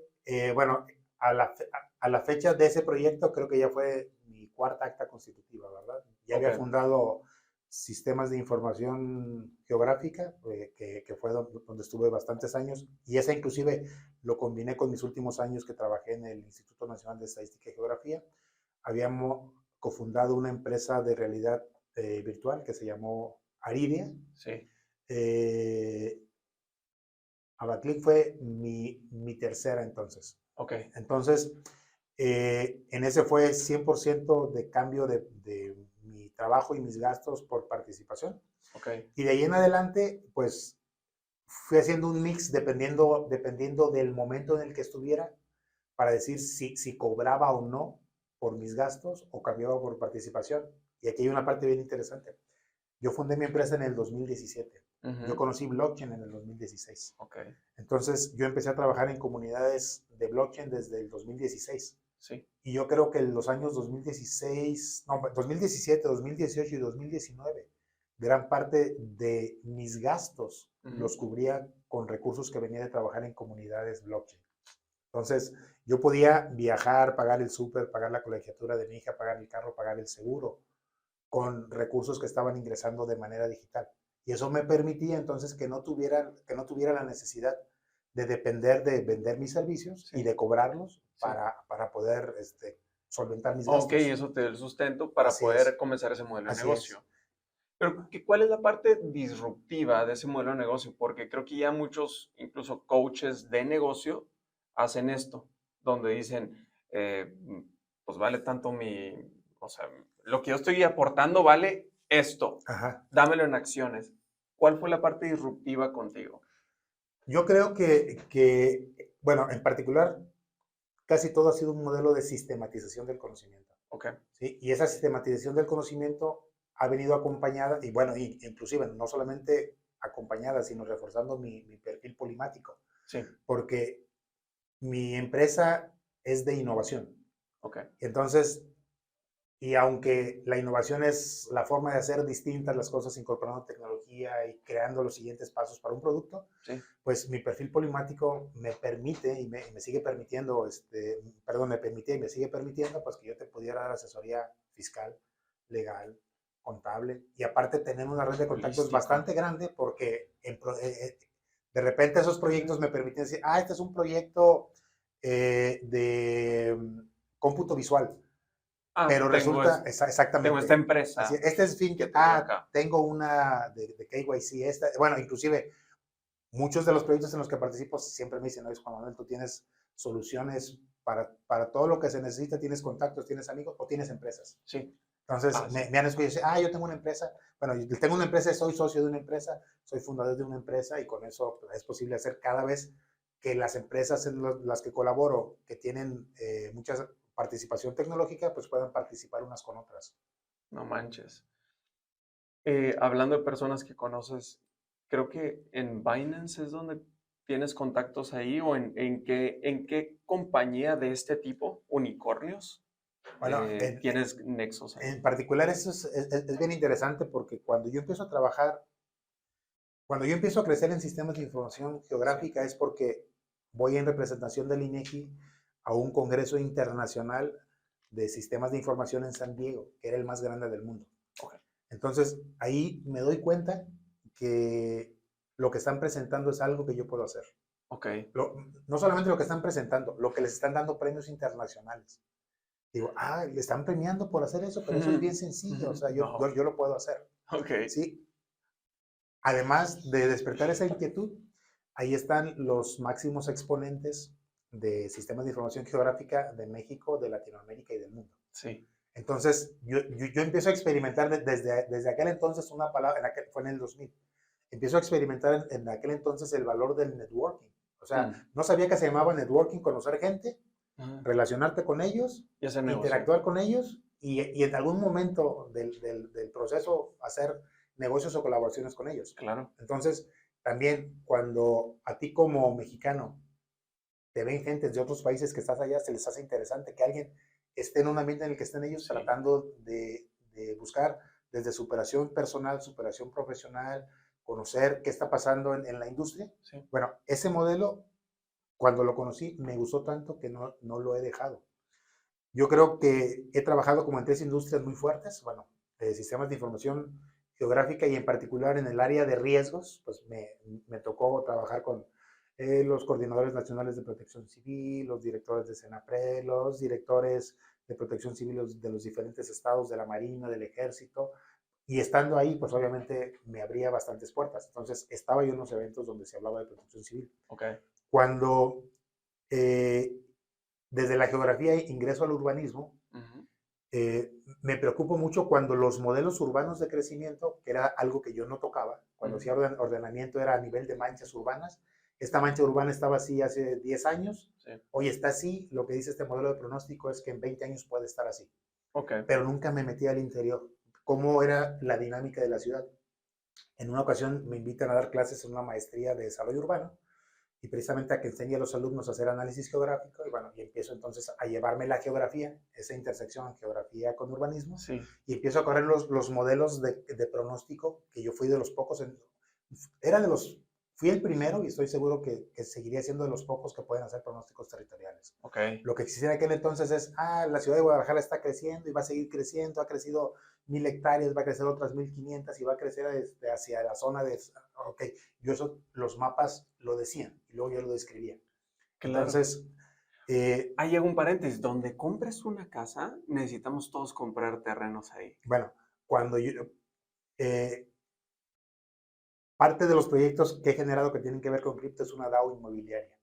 Speaker 2: bueno, a la fecha de ese proyecto creo que ya fue mi cuarta acta constitutiva, ¿verdad? Ya
Speaker 1: Ok,
Speaker 2: había fundado sistemas de información geográfica, que fue donde estuve bastantes años, y esa inclusive lo combiné con mis últimos años que trabajé en el Instituto Nacional de Estadística y Geografía. Habíamos cofundado una empresa de realidad virtual que se llamó Aridia.
Speaker 1: sí,
Speaker 2: Eh, Abaclick fue mi tercera entonces.
Speaker 1: ok,
Speaker 2: Entonces, en ese fue 100% de cambio de mi trabajo y mis gastos por participación.
Speaker 1: ok.
Speaker 2: Y de ahí en adelante, pues fui haciendo un mix dependiendo del momento en el que estuviera para decir si cobraba o no por mis gastos o cambiaba por participación. Y aquí hay una parte bien interesante. Yo fundé mi empresa en el 2017. Yo
Speaker 1: Ujú,
Speaker 2: conocí blockchain en el 2016.
Speaker 1: ok,
Speaker 2: Entonces, yo empecé a trabajar en comunidades de blockchain desde el 2016.
Speaker 1: sí.
Speaker 2: Y yo creo que en los años 2016, no, 2017, 2018 y 2019, gran parte de mis gastos
Speaker 1: Ujú.
Speaker 2: los cubría con recursos que venía de trabajar en comunidades blockchain. Entonces, yo podía viajar, pagar el súper, pagar la colegiatura de mi hija, pagar el carro, pagar el seguro, con recursos que estaban ingresando de manera digital. Y eso me permitía entonces que no tuviera la necesidad de depender de vender mis servicios y
Speaker 1: Sí,
Speaker 2: de cobrarlos
Speaker 1: sí.
Speaker 2: para poder solventar mis
Speaker 1: Ok,
Speaker 2: gastos.
Speaker 1: eso te da el sustento para
Speaker 2: Así
Speaker 1: poder
Speaker 2: es,
Speaker 1: comenzar ese modelo de
Speaker 2: así es.
Speaker 1: negocio. Pero, ¿cuál es la parte disruptiva de ese modelo de negocio? Porque creo que ya muchos, incluso coaches de negocio, hacen esto, donde dicen, pues vale tanto o sea, lo que yo estoy aportando vale esto,
Speaker 2: Ajá.
Speaker 1: dámelo en acciones. ¿Cuál fue la parte disruptiva contigo?
Speaker 2: Yo creo bueno, en particular, casi todo ha sido un modelo de sistematización del conocimiento.
Speaker 1: Ok,
Speaker 2: ¿Sí? Y esa sistematización del conocimiento ha venido acompañada, y bueno, inclusive no solamente acompañada, sino reforzando mi perfil polimático,
Speaker 1: sí,
Speaker 2: porque mi empresa es de innovación.
Speaker 1: ok,
Speaker 2: Entonces, y aunque la innovación es la forma de hacer distintas las cosas incorporando tecnología y creando los siguientes pasos para un producto,
Speaker 1: sí,
Speaker 2: pues mi perfil polimático me permite y me sigue permitiendo, perdón, me permitía y me sigue permitiendo, pues que yo te pudiera dar asesoría fiscal, legal, contable y aparte tener una red de contactos
Speaker 1: holístico.
Speaker 2: bastante grande porque de repente esos proyectos me permiten decir, este es un proyecto de cómputo visual,
Speaker 1: Ah,
Speaker 2: pero resulta,
Speaker 1: tengo esta
Speaker 2: exactamente, así,
Speaker 1: empresa
Speaker 2: este es
Speaker 1: que
Speaker 2: FinTech,
Speaker 1: te ayuda acá.
Speaker 2: tengo una de KYC, bueno, inclusive muchos de los proyectos en los que participo siempre me dicen, oye, Juan Manuel, tú tienes soluciones para todo lo que se necesita, tienes contactos, tienes amigos o tienes empresas.
Speaker 1: Sí,
Speaker 2: Entonces,
Speaker 1: ah, sí.
Speaker 2: me han escuchado decir, yo tengo una empresa, bueno, yo tengo una empresa, soy socio de una empresa, soy fundador de una empresa y con eso pues, es posible hacer cada vez que las empresas en las que colaboro, que tienen mucha participación tecnológica, pues puedan participar unas con otras.
Speaker 1: No manches. Hablando de personas que conoces, creo que en Binance es donde tienes contactos ahí o en qué compañía de este tipo, unicornios,
Speaker 2: Bueno,
Speaker 1: tienes nexos ahí.
Speaker 2: en particular eso es bien interesante porque cuando yo empiezo a crecer en sistemas de información
Speaker 1: Sí,
Speaker 2: geográfica es porque voy en representación del INEGI a un congreso internacional de sistemas de información en San Diego, que era el más grande del mundo.
Speaker 1: ok,
Speaker 2: Entonces, ahí me doy cuenta que lo que están presentando es algo que yo puedo hacer.
Speaker 1: ok.
Speaker 2: No solamente lo que están presentando, lo que les están dando premios internacionales. Digo, le están premiando por hacer eso, pero eso es bien sencillo, o sea, yo,
Speaker 1: No,
Speaker 2: yo, yo lo puedo hacer.
Speaker 1: ok,
Speaker 2: ¿Sí? Además de despertar esa inquietud, ahí están los máximos exponentes de sistemas de información geográfica de México, de Latinoamérica y del mundo.
Speaker 1: sí,
Speaker 2: Entonces, yo empiezo a experimentar desde aquel entonces una palabra, fue en el 2000, empiezo a experimentar en aquel entonces el valor del networking. O sea,
Speaker 1: Mm.
Speaker 2: no sabía que se llamaba networking, conocer gente,
Speaker 1: Ajá.
Speaker 2: relacionarte con ellos,
Speaker 1: Y hacer negocio.
Speaker 2: interactuar con ellos y en algún momento del proceso hacer negocios o colaboraciones con ellos.
Speaker 1: Claro.
Speaker 2: Entonces, también cuando a ti como mexicano te ven gentes de otros países que estás allá, se les hace interesante que alguien esté en un ambiente en el que estén ellos
Speaker 1: Sí.
Speaker 2: tratando de buscar desde superación personal, superación profesional, conocer qué está pasando en la industria.
Speaker 1: Sí.
Speaker 2: Bueno, ese modelo, cuando lo conocí, me gustó tanto que no lo he dejado. Yo creo que he trabajado como en tres industrias muy fuertes, bueno, sistemas de información geográfica y en particular en el área de riesgos, pues me tocó trabajar con los coordinadores nacionales de protección civil, los directores de Senapred, los directores de protección civil de los diferentes estados, de la Marina, del Ejército, y estando ahí, pues obviamente me abría bastantes puertas. Entonces, estaba yo en los eventos donde se hablaba de protección civil.
Speaker 1: Ok.
Speaker 2: Cuando eh, desde la geografía ingreso al urbanismo,
Speaker 1: Ujú.
Speaker 2: me preocupo mucho cuando los modelos urbanos de crecimiento, que era algo que yo no tocaba, cuando hacía ordenamiento era a nivel de manchas urbanas. Esta mancha urbana estaba así hace 10 años,
Speaker 1: Sí.
Speaker 2: hoy está así, lo que dice este modelo de pronóstico es que en 20 años puede estar así.
Speaker 1: Ok.
Speaker 2: Pero nunca me metí al interior, cómo era la dinámica de la ciudad. En una ocasión me invitan a dar clases en una maestría de desarrollo urbano y precisamente a que enseñe a los alumnos a hacer análisis geográfico y bueno, y empiezo entonces a llevarme la geografía, esa intersección geografía con urbanismo,
Speaker 1: Sí.
Speaker 2: y empiezo a correr los modelos de pronóstico, que yo fui de los pocos, era de los, fui el primero y estoy seguro que seguiría siendo de los pocos que pueden hacer pronósticos territoriales.
Speaker 1: Ok.
Speaker 2: Lo que quisiera aquel entonces es, la ciudad de Guadalajara está creciendo y va a seguir creciendo, ha crecido 1000 hectáreas, va a crecer otras 1500 y va a crecer hacia la zona de, ok, yo eso, los mapas lo decían y luego yo lo describía.
Speaker 1: Claro.
Speaker 2: Entonces,
Speaker 1: Ahí hago un paréntesis. Donde compres una casa, necesitamos todos comprar terrenos ahí.
Speaker 2: bueno, cuando yo, eh, parte de los proyectos que he generado que tienen que ver con cripto es una DAO inmobiliaria.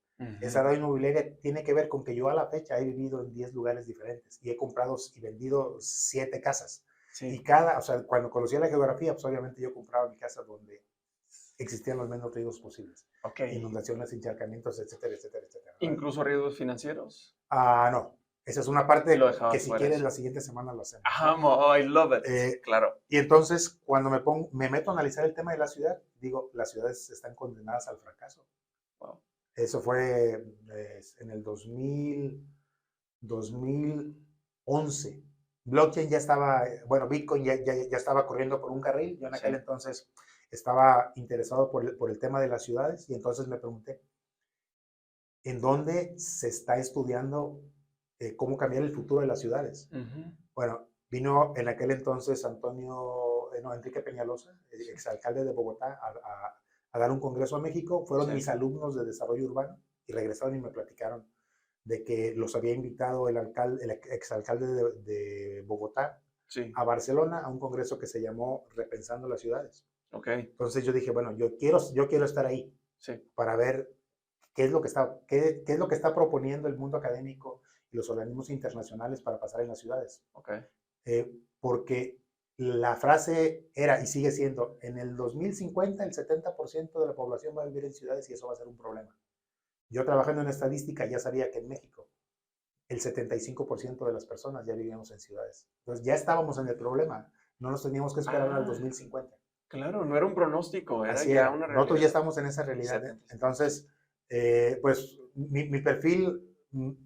Speaker 2: Esa DAO inmobiliaria tiene que ver con que yo a la fecha he vivido en 10 lugares diferentes y he comprado y vendido 7 casas.
Speaker 1: Sí.
Speaker 2: Y o sea, cuando conocía la geografía, pues obviamente yo compraba mi casa donde existían los menos riesgos posibles.
Speaker 1: Ok.
Speaker 2: Inundaciones, encharcamientos, etcétera, etcétera, etcétera.
Speaker 1: Incluso riesgos financieros.
Speaker 2: No. Esa es una
Speaker 1: Lo
Speaker 2: parte que
Speaker 1: dejabas
Speaker 2: si
Speaker 1: fuera
Speaker 2: quieres
Speaker 1: eso.
Speaker 2: la siguiente semana lo hacemos.
Speaker 1: Oh, I love it. Claro.
Speaker 2: Y entonces, cuando me meto a analizar el tema de la ciudad, digo, las ciudades están condenadas al fracaso.
Speaker 1: Wow.
Speaker 2: Eso fue en el 2011. Blockchain ya estaba, bueno, Bitcoin ya estaba corriendo por un carril. Yo en aquel entonces estaba interesado por el tema de las ciudades y entonces me pregunté, ¿en dónde se está estudiando cómo cambiar el futuro de las ciudades? Bueno, vino en aquel entonces Enrique Peñalosa, exalcalde de Bogotá, a dar un congreso a México. Fueron mis alumnos de desarrollo urbano y regresaron y me platicaron de que los había invitado el exalcalde de Bogotá a Barcelona a un congreso que se llamó Repensando las Ciudades.
Speaker 1: Okay.
Speaker 2: Entonces yo dije, bueno, yo quiero estar ahí para ver qué es lo que está proponiendo el mundo académico y los organismos internacionales para pasar en las ciudades.
Speaker 1: Okay.
Speaker 2: Porque la frase era y sigue siendo, en el 2050 el 70% de la población va a vivir en ciudades y eso va a ser un problema. Yo trabajando en estadística ya sabía que en México el 75% de las personas ya vivíamos en ciudades. Entonces ya estábamos en el problema, no nos teníamos que esperar al 2050.
Speaker 1: Claro, no era un pronóstico, era
Speaker 2: Así
Speaker 1: ya
Speaker 2: era.
Speaker 1: una realidad.
Speaker 2: Nosotros ya estamos en esa realidad. Entonces, pues mi perfil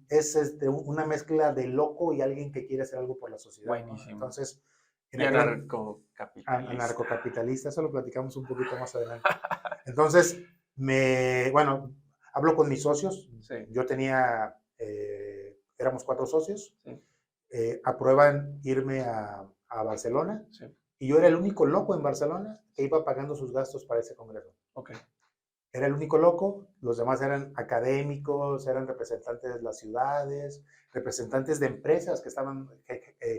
Speaker 2: es una mezcla de loco y alguien que quiere hacer algo por la sociedad.
Speaker 1: Buenísimo.
Speaker 2: ¿No? Entonces,
Speaker 1: y anarcocapitalista.
Speaker 2: Anarcocapitalista, eso lo platicamos un poquito más adelante. Entonces, bueno, hablo con mis socios.
Speaker 1: Sí.
Speaker 2: Yo tenía, éramos 4 socios.
Speaker 1: Sí.
Speaker 2: Aprueban irme a Barcelona.
Speaker 1: Sí.
Speaker 2: Y yo era el único loco en Barcelona que iba pagando sus gastos para ese congreso.
Speaker 1: Okay.
Speaker 2: Era el único loco, los demás eran académicos, eran representantes de las ciudades, representantes de empresas que estaban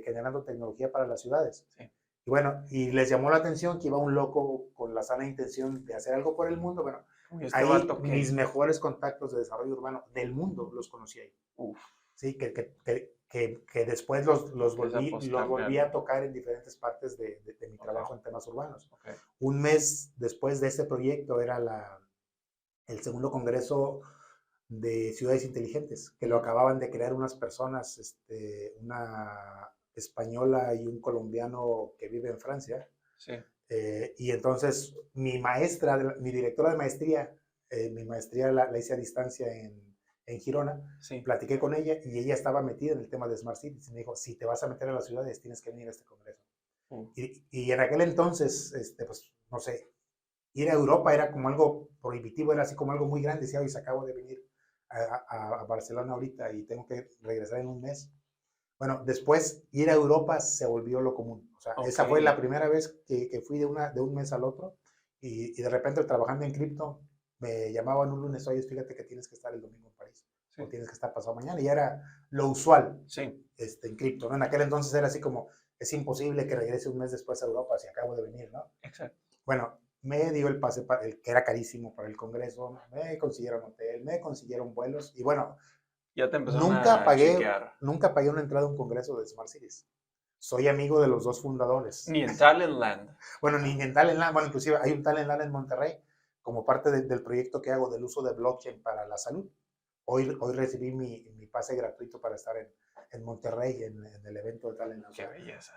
Speaker 2: generando tecnología para las ciudades.
Speaker 1: Sí.
Speaker 2: Y bueno, y les llamó la atención que iba un loco con la sana intención de hacer algo por el mundo. Bueno, ahí mis mejores contactos de desarrollo urbano del mundo los conocí ahí.
Speaker 1: Uf.
Speaker 2: Sí, que que después los volví a tocar en diferentes partes de mi trabajo en temas urbanos. Un mes después de este proyecto era el segundo congreso de ciudades inteligentes, que lo acababan de crear unas personas, una española y un colombiano que vive en Francia.
Speaker 1: Sí.
Speaker 2: Y entonces mi maestra, mi directora de maestría, mi maestría la hice a distancia en Girona,
Speaker 1: sí.
Speaker 2: Platiqué con ella y ella estaba metida en el tema de Smart Cities. Y me dijo, si te vas a meter a las ciudades, tienes que venir a este congreso. Y en aquel entonces, pues, no sé, ir a Europa era como algo prohibitivo, era así como algo muy grande. Decía, hoy acabo de venir a Barcelona ahorita y tengo que regresar en un mes. Bueno, después ir a Europa se volvió lo común. O sea, esa fue la primera vez que fui de un mes al otro y de repente trabajando en cripto me llamaban un lunes, oye, fíjate que tienes que estar el domingo en París o tienes que estar pasado mañana y era lo usual en cripto, ¿no? En aquel entonces era así como, es imposible que regrese un mes después a Europa si acabo de venir, ¿no?
Speaker 1: Exacto.
Speaker 2: Bueno, me dio el pase, que era carísimo para el congreso, me consiguieron hotel, me consiguieron vuelos y bueno,
Speaker 1: ya te empezaron a chequear.
Speaker 2: Nunca pagué una entrada a un congreso de Smart Cities. Soy amigo de los dos fundadores.
Speaker 1: Ni en Talentland.
Speaker 2: Bueno, ni en Talentland. Bueno, inclusive hay un Talentland en Monterrey como parte del proyecto que hago del uso de blockchain para la salud. Hoy recibí mi pase gratuito para estar en Monterrey en el evento de Talentland.
Speaker 1: Qué belleza.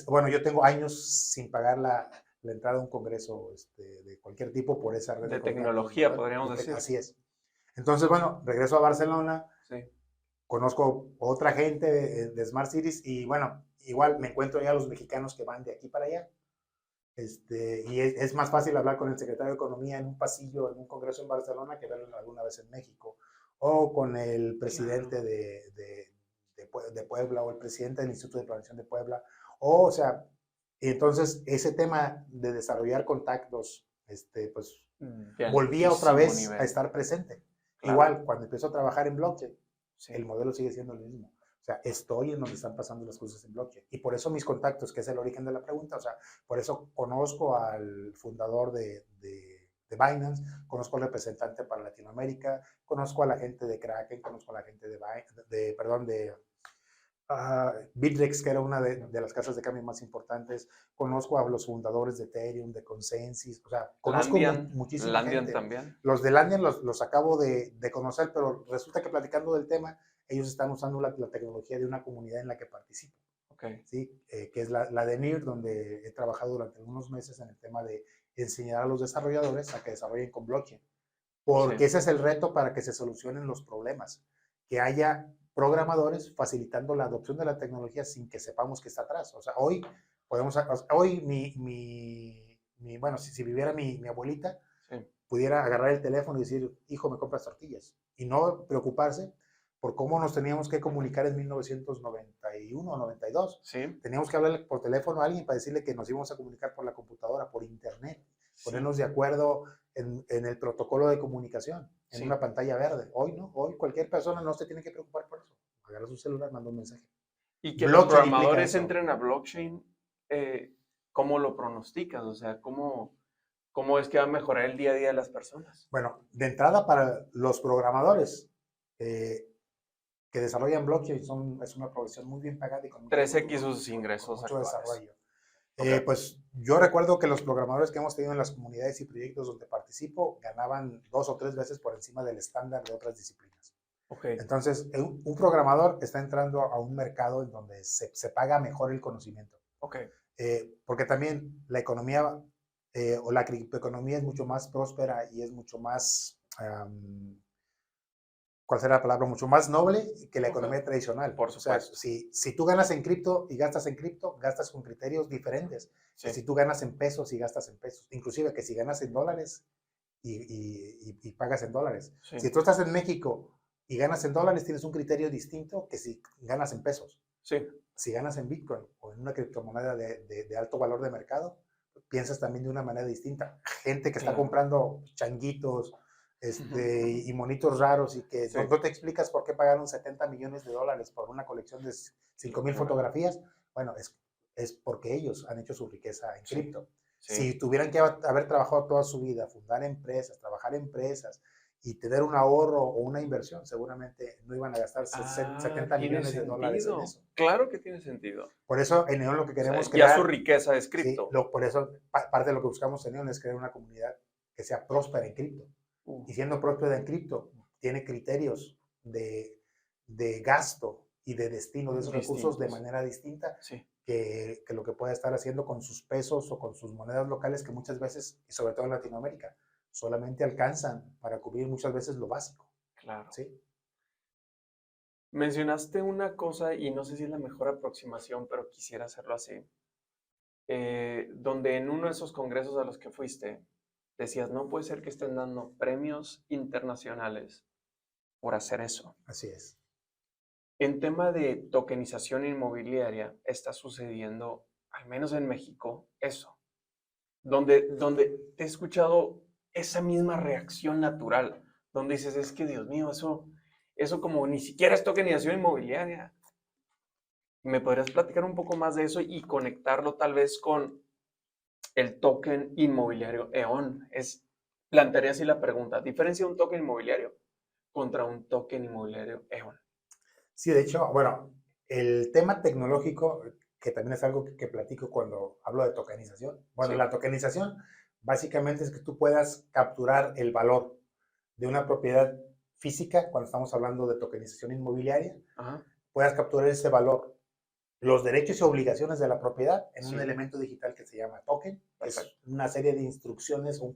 Speaker 2: Bueno, yo tengo años sin pagar la entrada a un congreso de cualquier tipo por esa red
Speaker 1: de tecnología, podríamos decir.
Speaker 2: Así es. Entonces, bueno, regreso a Barcelona.
Speaker 1: Sí.
Speaker 2: Conozco otra gente de Smart Cities y bueno, igual me encuentro ya los mexicanos que van de aquí para allá. Y es más fácil hablar con el secretario de Economía en un pasillo, en un congreso en Barcelona, que verlo alguna vez en México. O con el presidente de Puebla o el presidente del Instituto de Planeación de Puebla. O sea, entonces ese tema de desarrollar contactos, pues volvía otra vez a estar presente. Claro. Igual, cuando empezó a trabajar en blockchain, el modelo sigue siendo el mismo. O sea, estoy en donde están pasando las cosas en blockchain. Y por eso mis contactos, que es el origen de la pregunta, o sea, por eso conozco al fundador de Binance, conozco al representante para Latinoamérica, conozco a la gente de Kraken, conozco a la gente de Bittrex, que era una de las casas de cambio más importantes, conozco a los fundadores de Ethereum, de Consensus, o sea, conozco muchísima gente.
Speaker 1: También.
Speaker 2: Los de Landian los acabo de conocer, pero resulta que platicando del tema, ellos están usando la tecnología de una comunidad en la que participo, ¿sí? Que es la de NIR, donde he trabajado durante algunos meses en el tema de enseñar a los desarrolladores a que desarrollen con blockchain, porque ese es el reto para que se solucionen los problemas, que haya programadores facilitando la adopción de la tecnología sin que sepamos que está atrás. O sea, hoy bueno, si viviera mi abuelita, pudiera agarrar el teléfono y decir, hijo, me compras tortillas, y no preocuparse por cómo nos teníamos que comunicar en 1991 o 92. Teníamos que hablarle por teléfono a alguien para decirle que nos íbamos a comunicar por la computadora, por internet, ponernos de acuerdo en el protocolo de comunicación, en una pantalla verde. Hoy no, hoy cualquier persona no se tiene que preocupar por eso. Agarra su celular, manda un mensaje.
Speaker 1: Y que los programadores entren a blockchain, ¿cómo lo pronosticas? O sea, ¿cómo es que va a mejorar el día a día de las personas?
Speaker 2: Bueno, de entrada para los programadores que desarrollan blockchain es una profesión muy bien pagada y con
Speaker 1: 3x sus ingresos
Speaker 2: mucho desarrollo.
Speaker 1: Okay.
Speaker 2: Pues yo recuerdo que los programadores que hemos tenido en las comunidades y proyectos donde participo ganaban 2 o 3 veces por encima del estándar de otras disciplinas. Entonces, un programador está entrando a un mercado en donde se paga mejor el conocimiento. Porque también la economía o la criptoeconomía es mucho más próspera y es mucho más... ¿cuál será la palabra? Mucho más noble que la economía tradicional.
Speaker 1: Por supuesto.
Speaker 2: O sea, si tú ganas en cripto y gastas en cripto, gastas con criterios diferentes. Que si tú ganas en pesos y gastas en pesos. Inclusive que si ganas en dólares y pagas en dólares. Si tú estás en México y ganas en dólares, tienes un criterio distinto que si ganas en pesos. Si ganas en Bitcoin o en una criptomoneda de alto valor de mercado, piensas también de una manera distinta. Gente que está comprando changuitos, y monitos raros y que no te explicas por qué pagaron $70 millones por una colección de 5,000 fotografías. Bueno, es porque ellos han hecho su riqueza en cripto. Si tuvieran que haber trabajado toda su vida, fundar empresas, trabajar empresas y tener un ahorro o una inversión, seguramente no iban a gastar
Speaker 1: Ah,
Speaker 2: 70
Speaker 1: tiene
Speaker 2: millones de dólares en
Speaker 1: sentido.
Speaker 2: eso.
Speaker 1: Claro que tiene sentido.
Speaker 2: Por eso en Neon lo que
Speaker 1: O sea,
Speaker 2: queremos
Speaker 1: ya su
Speaker 2: crear,
Speaker 1: riqueza es
Speaker 2: sí,
Speaker 1: cripto.
Speaker 2: por eso parte de lo que buscamos en Neon es crear una comunidad que sea próspera en cripto. Y siendo próspera en cripto, tiene criterios de gasto y de destino de esos recursos de
Speaker 1: Distintos.
Speaker 2: manera distinta
Speaker 1: Sí,
Speaker 2: que lo que pueda estar haciendo con sus pesos o con sus monedas locales que muchas veces, y sobre todo en Latinoamérica, solamente alcanzan para cubrir muchas veces lo básico.
Speaker 1: claro.
Speaker 2: ¿Sí?
Speaker 1: Mencionaste una cosa y no sé si es la mejor aproximación, pero quisiera hacerlo así. Donde en uno de esos congresos a los que fuiste, decías, no puede ser que estén dando premios internacionales por hacer eso.
Speaker 2: Así es.
Speaker 1: En tema de tokenización inmobiliaria, está sucediendo, al menos en México, eso. Donde te he escuchado esa misma reacción natural, donde dices, es que Dios mío, eso como ni siquiera es tokenización inmobiliaria. ¿Me podrías platicar un poco más de eso y conectarlo tal vez con el token inmobiliario EON? Plantearía así la pregunta, ¿diferencia un token inmobiliario contra un token inmobiliario EON?
Speaker 2: Sí, de hecho, bueno, el tema tecnológico, que también es algo que platico cuando hablo de tokenización. Bueno,
Speaker 1: Sí.
Speaker 2: la tokenización básicamente es que tú puedas capturar el valor de una propiedad física, cuando estamos hablando de tokenización inmobiliaria,
Speaker 1: Ajá.
Speaker 2: puedas capturar ese valor, los derechos y obligaciones de la propiedad en un
Speaker 1: Sí.
Speaker 2: elemento digital que se llama token, que es
Speaker 1: Perfecto.
Speaker 2: una serie de instrucciones, un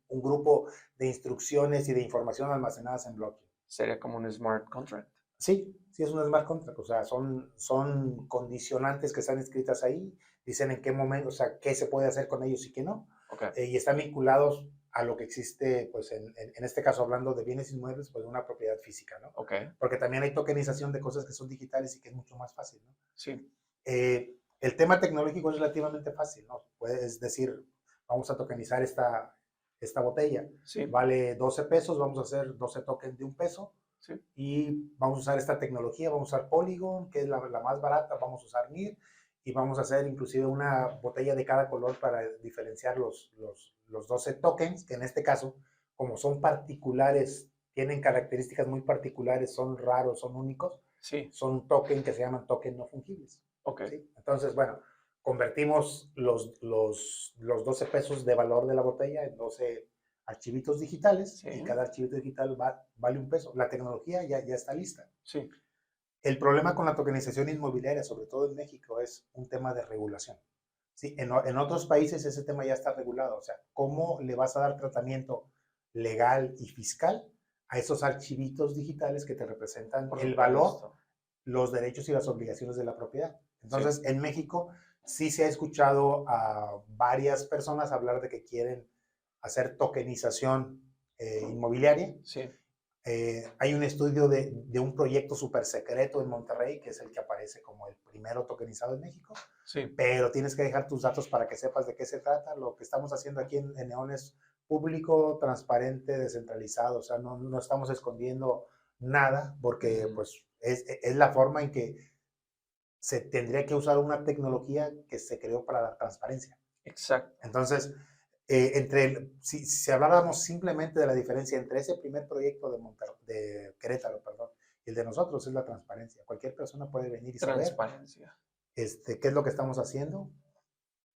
Speaker 2: grupo de instrucciones y de información almacenadas en blockchain.
Speaker 1: Sería como un smart contract.
Speaker 2: Sí, sí es un smart contract, o sea, son condicionantes que están escritas ahí, dicen en qué momento, o sea, qué se puede hacer con ellos y qué no,
Speaker 1: Ok.
Speaker 2: y están vinculados a lo que existe, pues en este caso hablando de bienes inmuebles, pues una propiedad física, ¿no?
Speaker 1: Ok.
Speaker 2: Porque también hay tokenización de cosas que son digitales y que es mucho más fácil, ¿no?
Speaker 1: Sí.
Speaker 2: El tema tecnológico es relativamente fácil, ¿no? Puedes decir, vamos a tokenizar esta botella,
Speaker 1: Sí.
Speaker 2: vale 12 pesos, vamos a hacer 12 tokens de $1
Speaker 1: Sí.
Speaker 2: y vamos a usar esta tecnología, vamos a usar Polygon, que es la más barata, vamos a usar NIR y vamos a hacer inclusive una botella de cada color para diferenciar los 12 tokens, que en este caso, como son particulares, tienen características muy particulares, son raros, son únicos,
Speaker 1: Sí.
Speaker 2: son tokens que se llaman tokens no fungibles.
Speaker 1: Ok.
Speaker 2: ¿Sí? Entonces, bueno, convertimos los 12 pesos de valor de la botella en 12 archivitos digitales y
Speaker 1: Sí.
Speaker 2: cada archivito digital vale $1. La tecnología ya está lista.
Speaker 1: Sí.
Speaker 2: El problema con la tokenización inmobiliaria, sobre todo en México, es un tema de regulación. ¿Sí? En otros países ese tema ya está regulado. O sea, ¿cómo le vas a dar tratamiento legal y fiscal a esos archivitos digitales que te representan
Speaker 1: Por
Speaker 2: el valor,
Speaker 1: supuesto.
Speaker 2: los derechos y las obligaciones de la propiedad?
Speaker 1: Sí.
Speaker 2: Entonces, en México sí se ha escuchado a varias personas hablar de que quieren hacer tokenización inmobiliaria.
Speaker 1: Sí.
Speaker 2: Hay un estudio de un proyecto súper secreto en Monterrey, que es el que aparece como el primero tokenizado en México,
Speaker 1: Sí.
Speaker 2: pero tienes que dejar tus datos para que sepas de qué se trata. Lo que estamos haciendo aquí en Neon es público, transparente, descentralizado, o sea, no estamos escondiendo nada, porque pues es la forma en que se tendría que usar una tecnología que se creó para dar transparencia.
Speaker 1: Exacto.
Speaker 2: Entonces, si habláramos simplemente de la diferencia entre ese primer proyecto de Querétaro, perdón, y el de nosotros, es la transparencia. Cualquier persona puede venir y saber
Speaker 1: Transparencia.
Speaker 2: qué es lo que estamos haciendo,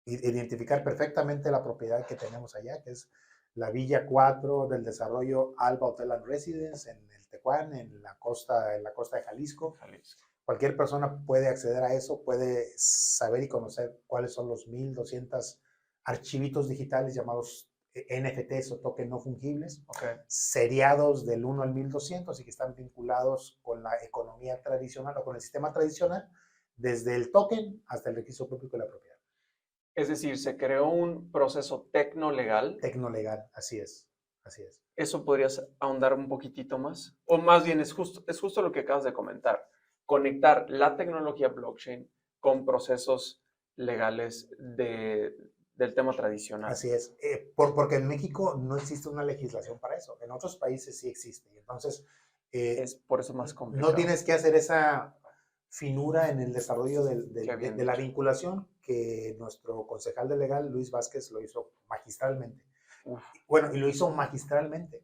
Speaker 2: identificar perfectamente la propiedad que tenemos allá, que es la Villa 4 del desarrollo Alba Hotel and Residence en el Tecuán, en la costa de Jalisco.
Speaker 1: Jalisco.
Speaker 2: Cualquier persona puede acceder a eso, puede saber y conocer cuáles son los 1,200 archivitos digitales llamados NFTs o tokens no fungibles,
Speaker 1: Ok.
Speaker 2: seriados del 1 al 1,200 y que están vinculados con la economía tradicional o con el sistema tradicional, desde el token hasta el registro público de la propiedad.
Speaker 1: Es decir, se creó un proceso tecnolegal.
Speaker 2: Tecnolegal, así es, así es.
Speaker 1: ¿Eso podrías ahondar un poquitito más? O más bien, es justo lo que acabas de comentar. Conectar la tecnología blockchain con procesos legales del tema tradicional.
Speaker 2: Así es, porque en México no existe una legislación para eso, en otros países sí existe. Entonces,
Speaker 1: Es por eso más
Speaker 2: no
Speaker 1: complicado.
Speaker 2: tienes que hacer esa finura en el desarrollo
Speaker 1: Qué bien
Speaker 2: de la
Speaker 1: dicho.
Speaker 2: vinculación que nuestro concejal de legal, Luis Vázquez, lo hizo magistralmente.
Speaker 1: Uf,
Speaker 2: Bueno, y lo hizo magistralmente.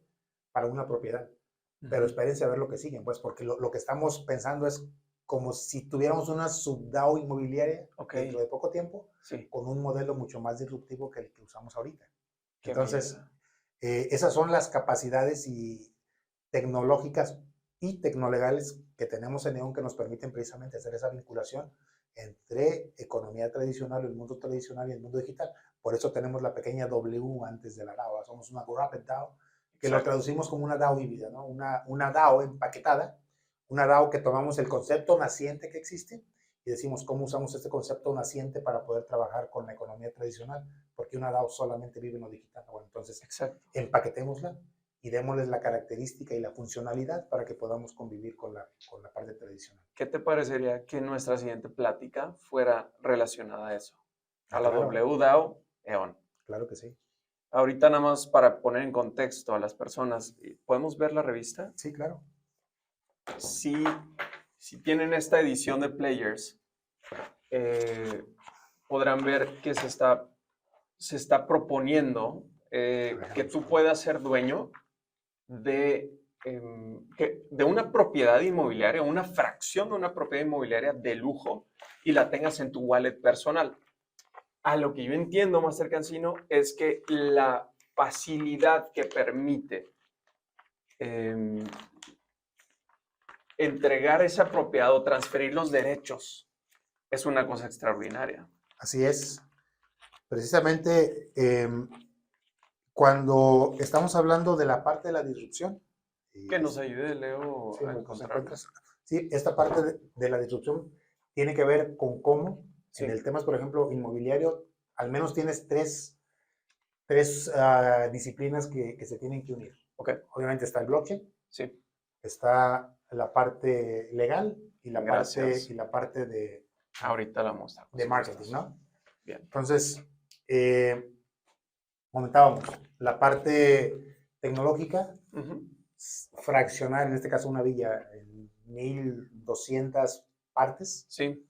Speaker 2: para una propiedad. Pero
Speaker 1: Ujú.
Speaker 2: espérense a ver lo que siguen, pues, porque lo que estamos pensando es como si tuviéramos una sub-DAO inmobiliaria
Speaker 1: Ok,
Speaker 2: dentro de poco tiempo,
Speaker 1: sí,
Speaker 2: con un modelo mucho más disruptivo que el que usamos ahorita.
Speaker 1: qué
Speaker 2: Entonces,
Speaker 1: belleza.
Speaker 2: esas son las capacidades y tecnológicas y tecnolegales que tenemos en Neon que nos permiten precisamente hacer esa vinculación entre economía tradicional, el mundo tradicional y el mundo digital. Por eso tenemos la pequeña W antes de la DAO. Somos una Rapid DAO, que lo
Speaker 1: Exacto.
Speaker 2: traducimos como una DAO híbrida, ¿no? Una DAO empaquetada, una DAO que tomamos el concepto naciente que existe y decimos cómo usamos este concepto naciente para poder trabajar con la economía tradicional, porque una DAO solamente vive en lo digital. Bueno, entonces
Speaker 1: Exacto.
Speaker 2: empaquetémosla y démosles la característica y la funcionalidad para que podamos convivir con la parte tradicional.
Speaker 1: ¿Qué te parecería que nuestra siguiente plática fuera relacionada a eso? A
Speaker 2: Ah,
Speaker 1: la
Speaker 2: claro,
Speaker 1: WDAO EON.
Speaker 2: claro que sí.
Speaker 1: Ahorita nada más para poner en contexto a las personas, ¿podemos ver la revista?
Speaker 2: Sí, claro.
Speaker 1: Si, si tienen esta edición de Players, eh, podrán ver que se está proponiendo que tú puedas ser dueño de, de una propiedad inmobiliaria, una fracción de una propiedad inmobiliaria de lujo y la tengas en tu wallet personal. A lo que yo entiendo, Master Cancino, es que la facilidad que permite eh, entregar esa propiedad o transferir los derechos es una cosa extraordinaria.
Speaker 2: Así es. Precisamente cuando estamos hablando de la parte de la disrupción,
Speaker 1: Que
Speaker 2: y
Speaker 1: nos ayude, Leo,
Speaker 2: sí,
Speaker 1: a
Speaker 2: nos
Speaker 1: encontrarlo.
Speaker 2: encuentras. Sí, esta parte de la disrupción tiene que ver con cómo en
Speaker 1: Sí,
Speaker 2: el tema, por ejemplo, inmobiliario, al menos tienes tres disciplinas que se tienen que unir.
Speaker 1: ok,
Speaker 2: Obviamente está el blockchain,
Speaker 1: sí,
Speaker 2: está la parte legal y
Speaker 1: gracias.
Speaker 2: la parte
Speaker 1: Ahorita la mostramos
Speaker 2: de
Speaker 1: si
Speaker 2: marketing,
Speaker 1: gustas.
Speaker 2: ¿no?
Speaker 1: Bien.
Speaker 2: Entonces, eh, comentábamos, la parte tecnológica,
Speaker 1: Ujú.
Speaker 2: fraccionar, en este caso una villa, en 1200 partes,
Speaker 1: Sí,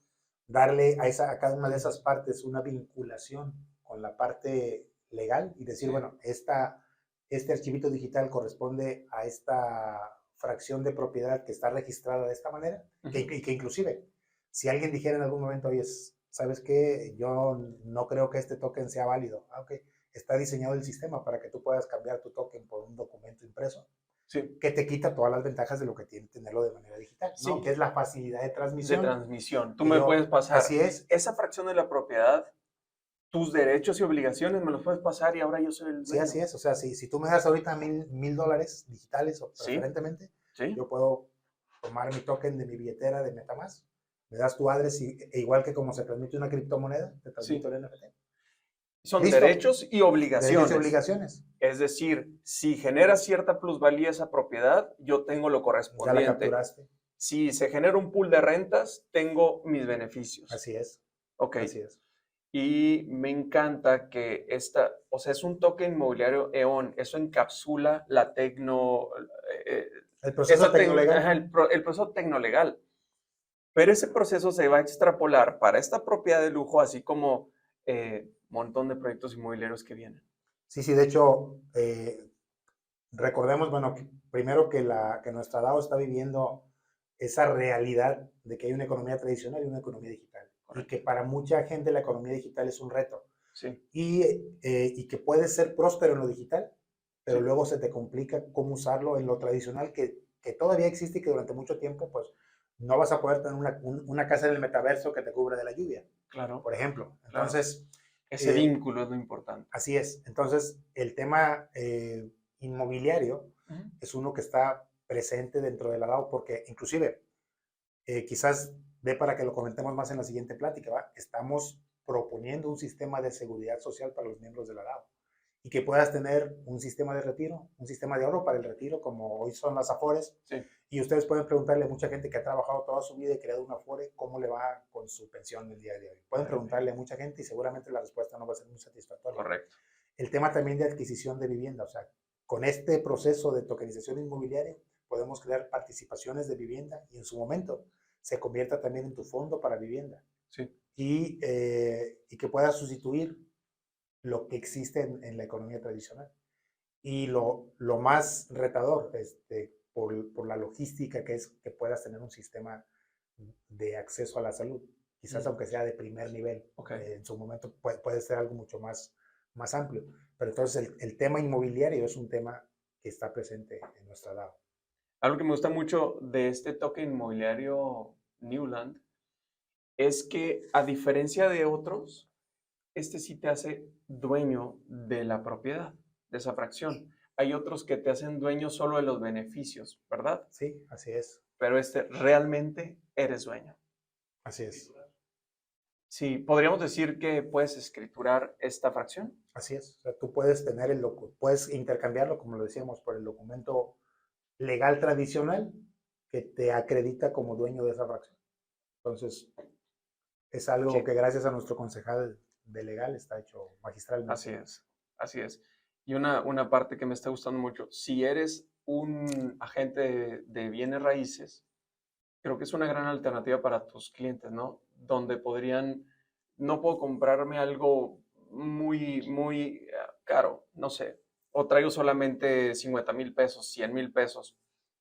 Speaker 2: darle a cada una de esas partes una vinculación con la parte legal y decir,
Speaker 1: sí.
Speaker 2: bueno, este archivito digital corresponde a esta fracción de propiedad que está registrada de esta manera,
Speaker 1: Ujú.
Speaker 2: y que inclusive, si alguien dijera en algún momento, oye, ¿sabes qué? Yo no creo que este token sea válido. Ah, ok, está diseñado el sistema para que tú puedas cambiar tu token por un documento impreso
Speaker 1: Sí,
Speaker 2: que te quita todas las ventajas de lo que tiene tenerlo de manera digital, ¿no? Que
Speaker 1: sí,
Speaker 2: es la facilidad de
Speaker 1: de
Speaker 2: transmisión,
Speaker 1: transmisión. Tú
Speaker 2: que
Speaker 1: me puedes
Speaker 2: yo,
Speaker 1: pasar
Speaker 2: así es,
Speaker 1: esa fracción de la propiedad, tus derechos y obligaciones me los puedes pasar y ahora yo soy el
Speaker 2: sí,
Speaker 1: dueño.
Speaker 2: así es, o sea, si tú me das ahorita mil dólares digitales o
Speaker 1: Sí,
Speaker 2: preferentemente,
Speaker 1: sí.
Speaker 2: yo puedo tomar mi token de mi billetera de MetaMask, me das tu address igual que como se transmite una criptomoneda, te transmito
Speaker 1: Sí,
Speaker 2: el NFT.
Speaker 1: son
Speaker 2: Listo,
Speaker 1: derechos y
Speaker 2: derechos y
Speaker 1: obligaciones.
Speaker 2: obligaciones,
Speaker 1: Es decir, si genera cierta plusvalía esa propiedad, yo tengo lo
Speaker 2: ya la
Speaker 1: correspondiente.
Speaker 2: capturaste,
Speaker 1: Si se genera un pool de rentas, tengo mis beneficios.
Speaker 2: así es,
Speaker 1: Ok.
Speaker 2: así es.
Speaker 1: Y me encanta que esta, o sea, es un token inmobiliario EON. Eso encapsula la eh,
Speaker 2: El proceso
Speaker 1: ajá,
Speaker 2: tecnolegal,
Speaker 1: el proceso tecnolegal. Pero ese proceso se va a extrapolar para esta propiedad de lujo, así como montón de proyectos inmobiliarios que vienen.
Speaker 2: sí, sí, de hecho, recordemos, bueno, primero que nuestra DAO está viviendo esa realidad de que hay una economía tradicional y una economía digital. Y que
Speaker 1: Correcto.
Speaker 2: para mucha gente la economía digital es un reto.
Speaker 1: Sí,
Speaker 2: Y que puedes ser próspero en lo digital, pero
Speaker 1: sí,
Speaker 2: luego se te complica cómo usarlo en lo tradicional que todavía existe y que durante mucho tiempo, pues, no vas a poder tener una casa en el metaverso que te cubra de la lluvia,
Speaker 1: claro,
Speaker 2: por ejemplo.
Speaker 1: claro.
Speaker 2: Entonces,
Speaker 1: Ese
Speaker 2: eh,
Speaker 1: vínculo es lo importante.
Speaker 2: así es. Entonces, el tema inmobiliario
Speaker 1: Ujú.
Speaker 2: es uno que está presente dentro de la DAO porque inclusive quizás dé para que lo comentemos más en la siguiente plática, ¿va? Estamos proponiendo un sistema de seguridad social para los miembros de la DAO y que puedas tener un sistema de retiro, un sistema de ahorro para el retiro, como hoy son las Afores.
Speaker 1: Sí,
Speaker 2: Y ustedes pueden preguntarle a mucha gente que ha trabajado toda su vida y creado una Afore cómo le va con su pensión el día de hoy. Pueden
Speaker 1: muy bien,
Speaker 2: preguntarle a mucha gente y seguramente la respuesta no va a ser muy satisfactoria.
Speaker 1: correcto.
Speaker 2: El tema también de adquisición de vivienda, o sea, con este proceso de tokenización inmobiliaria podemos crear participaciones de vivienda y en su momento se convierta también en tu fondo para vivienda
Speaker 1: Sí,
Speaker 2: y que pueda sustituir lo que existe en la economía tradicional. Y lo más retador, por la logística que es que puedas tener un sistema de acceso a la salud, quizás aunque sea de primer nivel,
Speaker 1: Okay.
Speaker 2: en su momento puede ser algo mucho más amplio. Pero entonces el tema inmobiliario es un tema que está presente en nuestra DAO.
Speaker 1: Algo que me gusta mucho de este token inmobiliario Newland es que, a diferencia de otros, este sí te hace dueño de la propiedad, de esa fracción. Hay otros que te hacen dueño solo de los beneficios, ¿verdad?
Speaker 2: Sí, así es,
Speaker 1: Pero este realmente eres dueño.
Speaker 2: así es,
Speaker 1: Sí, podríamos decir que puedes escriturar esta fracción.
Speaker 2: así es. O sea, tú puedes puedes intercambiarlo, como lo decíamos, por el documento legal tradicional que te acredita como dueño de esa fracción. Entonces, es algo
Speaker 1: Que
Speaker 2: que gracias a nuestro concejal de legal está hecho magistralmente.
Speaker 1: así es, así es. Y una parte que me está gustando mucho, si eres un agente de bienes raíces, creo que es una gran alternativa para tus clientes, ¿no? Donde podrían, no puedo comprarme algo muy caro, no sé, o traigo solamente 50,000 pesos, 100,000 pesos.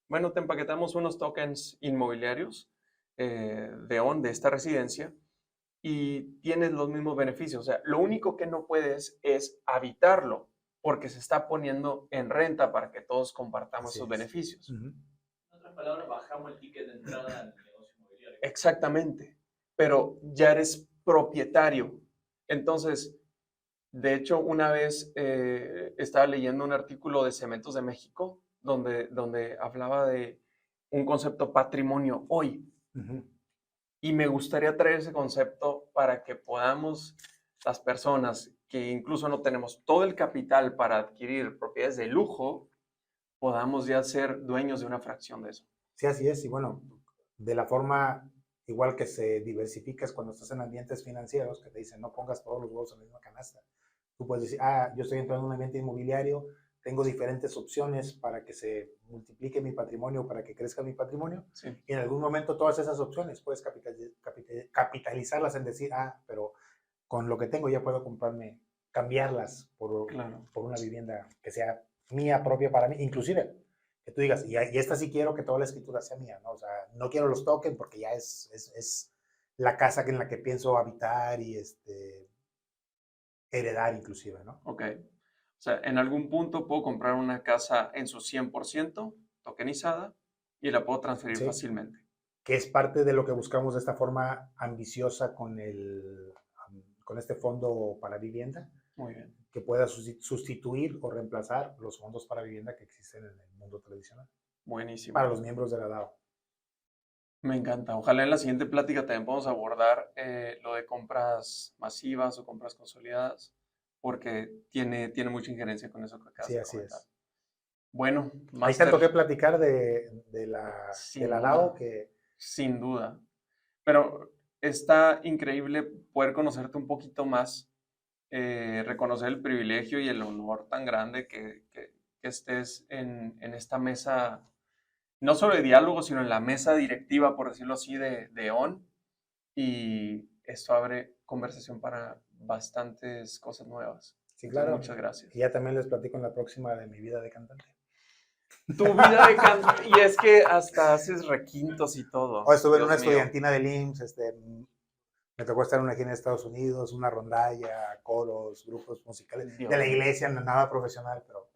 Speaker 1: Bueno, te empaquetamos unos tokens inmobiliarios de esta residencia y tienes los mismos beneficios. O sea, lo único que no puedes es habitarlo porque se está poniendo en renta para que todos compartamos
Speaker 2: Así
Speaker 1: esos
Speaker 2: es.
Speaker 1: beneficios.
Speaker 2: Ujú.
Speaker 3: En otras palabras, bajamos el ticket de entrada al negocio inmobiliario.
Speaker 1: Exactamente, pero ya eres propietario. Entonces, de hecho, una vez estaba leyendo un artículo de Cementos de México donde hablaba de un concepto patrimonio hoy.
Speaker 2: Ujú.
Speaker 1: Y me gustaría traer ese concepto para que podamos, las personas que incluso no tenemos todo el capital para adquirir propiedades de lujo, podamos ya ser dueños de una fracción de eso.
Speaker 2: Sí, así es. Y bueno, de la forma igual que se diversifica es cuando estás en ambientes financieros que te dicen no pongas todos los huevos en la misma canasta. Tú puedes decir, yo estoy entrando en un ambiente inmobiliario, tengo diferentes opciones para que se multiplique mi patrimonio, para que crezca mi patrimonio.
Speaker 1: Sí,
Speaker 2: Y en algún momento todas esas opciones puedes capitalizarlas en decir, pero con lo que tengo ya puedo cambiarlas
Speaker 1: claro.
Speaker 2: por una vivienda que sea mía propia para mí, inclusive que tú digas, y esta sí quiero que toda la escritura sea mía, ¿no? O sea, no quiero los tokens porque ya es la casa en la que pienso habitar y heredar inclusive, ¿no?
Speaker 1: Ok. O sea, en algún punto puedo comprar una casa en su 100% tokenizada y la puedo transferir
Speaker 2: Sí,
Speaker 1: fácilmente.
Speaker 2: que es parte de lo que buscamos de esta forma ambiciosa con este fondo para vivienda,
Speaker 1: Muy bien.
Speaker 2: que pueda sustituir o reemplazar los fondos para vivienda que existen en el mundo tradicional, para
Speaker 1: Buenísimo.
Speaker 2: los miembros de la DAO.
Speaker 1: Me encanta. Ojalá en la siguiente plática también podamos abordar lo de compras masivas o compras consolidadas, porque tiene mucha injerencia con eso que acabas
Speaker 2: Sí,
Speaker 1: de
Speaker 2: así
Speaker 1: comentar.
Speaker 2: es.
Speaker 1: Bueno,
Speaker 2: Hay
Speaker 1: Master,
Speaker 2: tanto que platicar de
Speaker 1: sin
Speaker 2: la DAO
Speaker 1: duda,
Speaker 2: que
Speaker 1: sin duda. Pero está increíble poder conocerte un poquito más, reconocer el privilegio y el honor tan grande que estés en esta mesa, no solo de diálogo, sino en la mesa directiva, por decirlo así, de ON. Y esto abre conversación para bastantes cosas nuevas.
Speaker 2: sí,
Speaker 1: Entonces,
Speaker 2: claro.
Speaker 1: muchas gracias.
Speaker 2: Y ya también les platico en la próxima de mi vida de cantante.
Speaker 1: Tu vida de canto, y es que hasta haces requintos y todo.
Speaker 2: Hoy estuve en una
Speaker 1: Dios mío.
Speaker 2: estudiantina del IMSS, me tocó estar en una gira en Estados Unidos, una rondalla, coros, grupos musicales de
Speaker 1: Dios
Speaker 2: la
Speaker 1: mío.
Speaker 2: iglesia, nada profesional, pero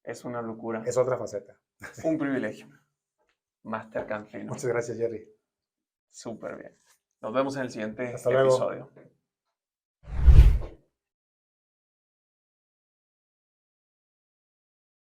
Speaker 1: Es una locura.
Speaker 2: es otra faceta.
Speaker 1: Un privilegio. Master Canfino.
Speaker 2: Muchas gracias, Jerry.
Speaker 1: Súper bien. Nos vemos en el siguiente
Speaker 2: Hasta luego.
Speaker 1: episodio.